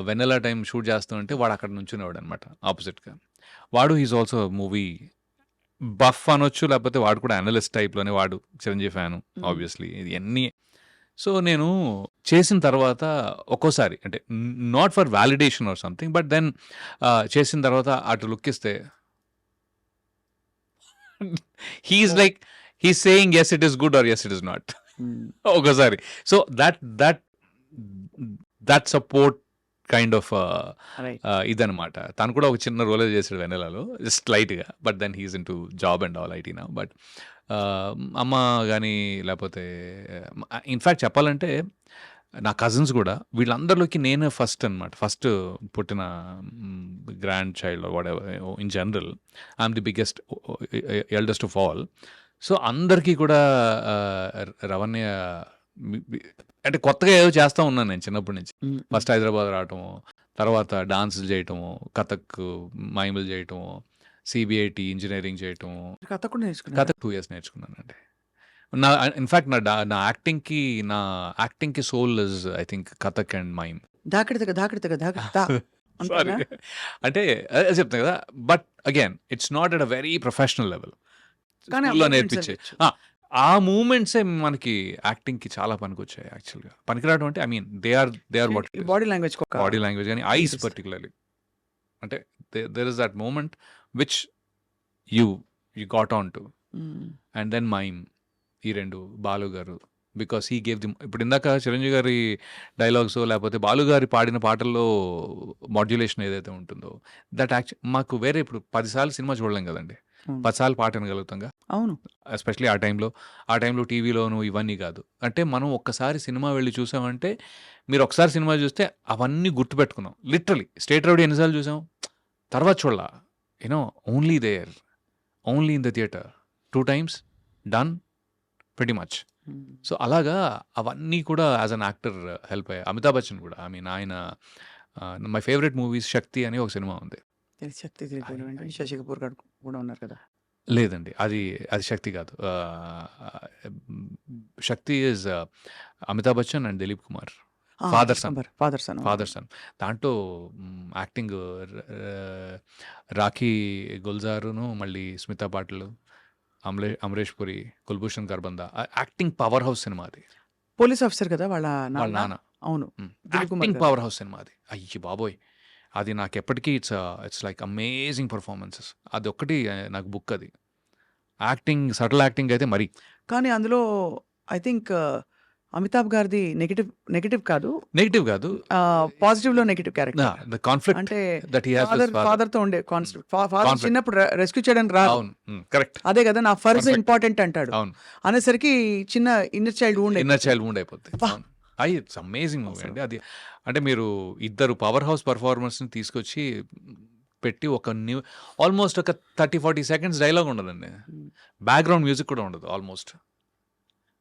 Vennela time shoot చేస్తుంటే వాడు అక్కడ నుంచునేవాడు అనమాట ఆపోజిట్గా. వాడు he's also movie buff అనొచ్చు, లేకపోతే వాడు కూడా అనలిస్ట్ టైప్లోనే. వాడు చిరంజీవి ఫ్యాను ఆబ్వియస్లీ. ఇది అన్నీ. సో నేను చేసిన తర్వాత ఒక్కోసారి అంటే not for validation or something, but then చేసిన తర్వాత అటు లుక్ ఇస్తే he's like he's saying yes it is good or yes it is not. ఒకసారి. So that support kind of ఇదనమాట. తను కూడా ఒక చిన్న రోల్ చేసాడు వెన్నెలలో, జస్ట్ లైట్గా. But then he's into job and all IT now. But అమ్మ కానీ లేకపోతే ఇన్ఫ్యాక్ట్ చెప్పాలంటే నా కజిన్స్ కూడా వీళ్ళందరిలోకి నేనే ఫస్ట్ అనమాట. ఫస్ట్ పుట్టిన grand child what ever in general. I'm the biggest eldest of all. So అందరికీ కూడా రవణ్య అంటే కొత్తగా ఏదో చేస్తూ ఉన్నాను నేను చిన్నప్పటి నుంచి. ఫస్ట్ హైదరాబాద్ రావటము, తర్వాత డాన్సులు చేయటము, కథక్ మైములు చేయటము, సిబిఐటి ఇంజనీరింగ్ చేయటము. కథక్ 2 years నేర్చుకున్నానండి. నా ఇన్ఫ్యాక్ట్ నా యాక్టింగ్కి soul is I think Kathak and mime. Sorry అంటే అదే చెప్తాను కదా. But again it's not at a very professional level. స్కూల్లో నేర్పించే ఆ మూమెంట్సే మనకి యాక్టింగ్కి చాలా పనికొచ్చాయి యాక్చువల్గా. పనికిరావడం అంటే I mean they are what body language కానీ ఐస్ పర్టికులర్లీ. అంటే there is that moment which you got on to. And then mime, ఈ రెండు బాలు గారు, బికాస్ హీ గేవ్ ది. ఇప్పుడు ఇందాక చిరంజీవి గారి డైలాగ్స్ లేకపోతే బాలు గారి పాడిన పాటల్లో మాడ్యులేషన్ ఏదైతే ఉంటుందో దట్ మాకు వేరే ఇప్పుడు 10 సార్లు సినిమా చూడలేం కదండి, 10 సార్లు పాట వినగలుగుతాంగా. అవును. ఎస్పెషలీ ఆ టైంలో టీవీలోను ఇవన్నీ కాదు. అంటే మనం ఒక్కసారి సినిమా వెళ్ళి చూసామంటే, మీరు ఒకసారి సినిమా చూస్తే అవన్నీ గుర్తుపెట్టుకున్నాం. లిటరలీ స్టేట్ రౌడీ ఎన్నిసార్లు చూసాం, తర్వాత చూడాల only there, only in the theatre 2 times done pretty much. So అలాగా అవన్నీ కూడా యాజ్ అన్ యాక్టర్ హెల్ప్ అయ్యాయి. అమితాబ్ బచ్చన్ కూడా ఆయన మై ఫేవరెట్ మూవీస్ శక్తి అని ఒక సినిమా ఉంది. శశి కపూర్ గారు కూడా ఉన్నారు కదా. లేదండి, అది శక్తి కాదు. Shakti is Amitabh Bachchan and Dilip Kumar, father son. దాంట్లో యాక్టింగ్ రాఖీ గుల్జారును, మళ్ళీ Smita Patil, Amrish Puri, Kulbhushan Kharbanda. Acting powerhouse సినిమా అది. పోలీస్ ఆఫీసర్ కదా వాళ్ళ నాన్న. అవును. యాక్టింగ్ పవర్ హౌస్ సినిమా అది. అయ్యి బాబోయ్, అది నాకు ఎప్పటికీ ఇట్స్ లైక్ అమేజింగ్ పర్ఫార్మెన్సెస్. అది ఒక్కటి నాకు బుక్. అది యాక్టింగ్, సటిల్ యాక్టింగ్ అయితే మరి. కానీ అందులో ఐ థింక్ అమితాబ్ గారిది నెగటివ్ కాదు, పాజిటివ్ లో నెగటివ్ క్యారెక్టర్. ద కాన్ఫ్లిక్ట్ అంటే that he has with father తో ఉండే కాన్ఫ్లిక్ట్. ఫాదర్ చిన్నప్పుడు రెస్క్యూ చేయడానికి రాదు. అవును, కరెక్ట్. అదే కదా నా ఫస్ట్ ఇంపార్టెంట్ అంటాడు. అవును. అనేసరికి చిన్న ఇన్నర్ చైల్డ్ వూండ్ అయిపోతుంది. ఇట్స్ అమేజింగ్ మూవీ అండి అది. అంటే మీరు ఇద్దరు పవర్ హౌస్ పర్ఫార్మెన్స్ ని తీసుకొచ్చి పెట్టి ఒక ఆల్మోస్ట్ ఒక 30-40 seconds డైలాగ్ ఉండదండి, బ్యాక్గ్రౌండ్ మ్యూజిక్ కూడా ఉండదు almost.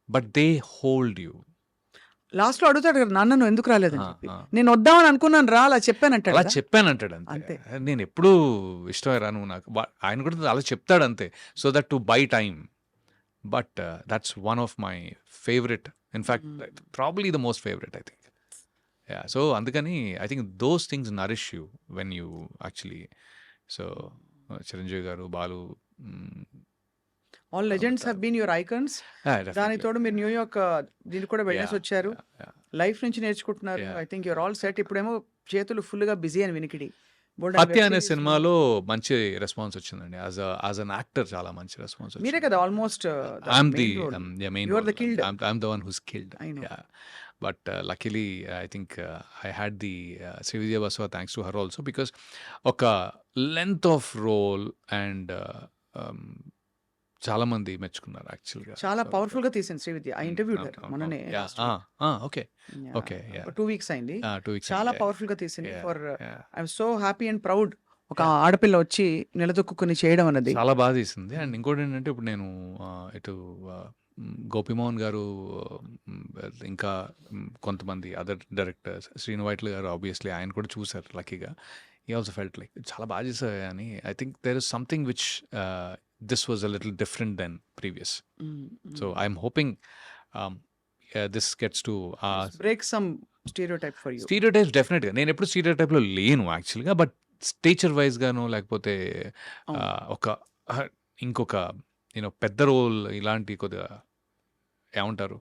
But they hold you. Last లో అడుగుతాడు కదా, నాన్న నువ్వు ఎందుకు రాలేదని చెప్పి. నేను వద్దామని అనుకున్నాను రా, అలా చెప్పానంటాడు. అలా చెప్పానంటాడు అంతే. నేను ఎప్పుడూ ఇష్టమే రా నువ్వు నాకు. ఆయన కూడా అలా చెప్తాడు అంతే, so that to by time. But that's one of my favourite, in fact probably the most favourite I think. So అందుకని I think those things nourish you when you actually. So Chiranjeevi garu, Balu, all legends have been your icons. దానికి తోడు మీరు New York దీనికి కూడా వెళ్ళేసి వచ్చారు, life నుంచి నేర్చుకుంటున్నారు. I think your all set. ఇప్పుడేమో చేతులు ఫుల్ గా బిజీ అని వినికిడి. హత్య అనే సినిమాలో మంచి రెస్పాన్స్ వచ్చిందండి. యాజ్ అన్ యాక్టర్ చాలా మంచి రెస్పాన్స్. మీరే కదా almost I'm the one who's killed. But luckily, I think I had the Srividya Baswa thanks to her also, because oka length of role and చాలా మంది మెచ్చుకున్నారు యాక్చువల్గా. చాలా పవర్ఫుల్ గా తీసింది శ్రీవిద్య. ఆ ఇంటర్వ్యూ మొన్ననే ఓకే 2 weeks అయింది. 2 weeks చాలా పవర్ఫుల్ గా తీసింది. For I'm so happy and proud ఒక ఆడపిల్ల వచ్చి నిలదొక్కుని చేయడం అన్నది చాలా బాగా తీసింది. అండ్ ఇంకోటి ఏంటంటే, ఇప్పుడు నేను ఇటు గోపిమోహన్ గారు, ఇంకా కొంతమంది అదర్ డైరెక్టర్స్, శ్రీను వైట్ల గారు ఆబ్వియస్లీ ఆయన కూడా చూసారు లక్కీగా. ఈ ఆల్సో ఫెల్ట్ లైక్ చాలా బాగా చేశారు అని. I think there is something which this was a little different then previous. So I'm hoping this gets to break some stereotype for you. Stereotypes డెఫినెట్గా. నేను ఎప్పుడు స్టీరియోటైప్లో లేను యాక్చువల్గా, బట్ స్టేచర్ వైజ్గాను లేకపోతే ఒక ఇంకొక పెద్ద రోల్ ఇలాంటి కొద్దిగా ఏమంటారు,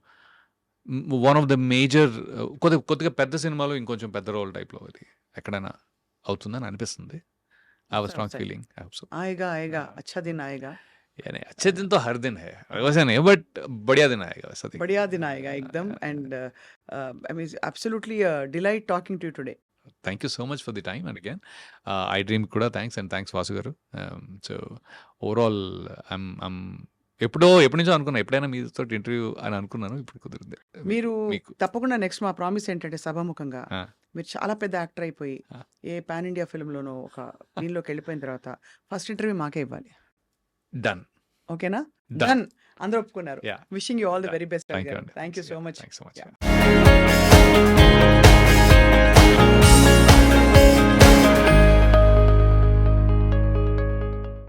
వన్ ఆఫ్ ద మేజర్ కొద్దిగా పెద్ద సినిమాలో ఇంకొంచెం పెద్ద రోల్ టైప్లో అది ఎక్కడైనా అవుతుందని అనిపిస్తుంది. I have strong feeling. I hope so. आएगा आएगा अच्छा दिन आएगा, यानी अच्छे दिन तो हर दिन है वैसे नहीं, बट बढ़िया दिन आएगा वैसा देखिए. बढ़िया दिन आएगा एकदम. And I mean absolutely a delight talking to you today. Thank you so much for the time and again I dream kuda thanks and thanks Vasu garu. So overall I'm ఎప్పటి నుంచో అనుకున్నా ఎప్పుడైనా మీతో ఇంటర్వ్యూ అని అనుకున్నాను, ఇప్పుడు కుదిరింది. మీరు మీకు తప్పకుండా నెక్స్ట్ మా ప్రామిస్ ఏంటంటే సభాముఖంగా ఆ, మీరు చాలా పెద్ద యాక్టర్ అయిపోయి ఆ. ఏ పాన్ ఇండియా ఫిల్మ్లోనో ఒక దీనిలోకి వెళ్ళిపోయిన తర్వాత ఫస్ట్ ఇంటర్వ్యూ మాకే ఇవ్వాలి. done. ఓకేనా? Done. డన్. అందరూ ఒప్పుకున్నారు. Yeah. Wishing you all the Done. Very best. Thank you. Thank you so much. Thanks so much. Yeah. Yeah.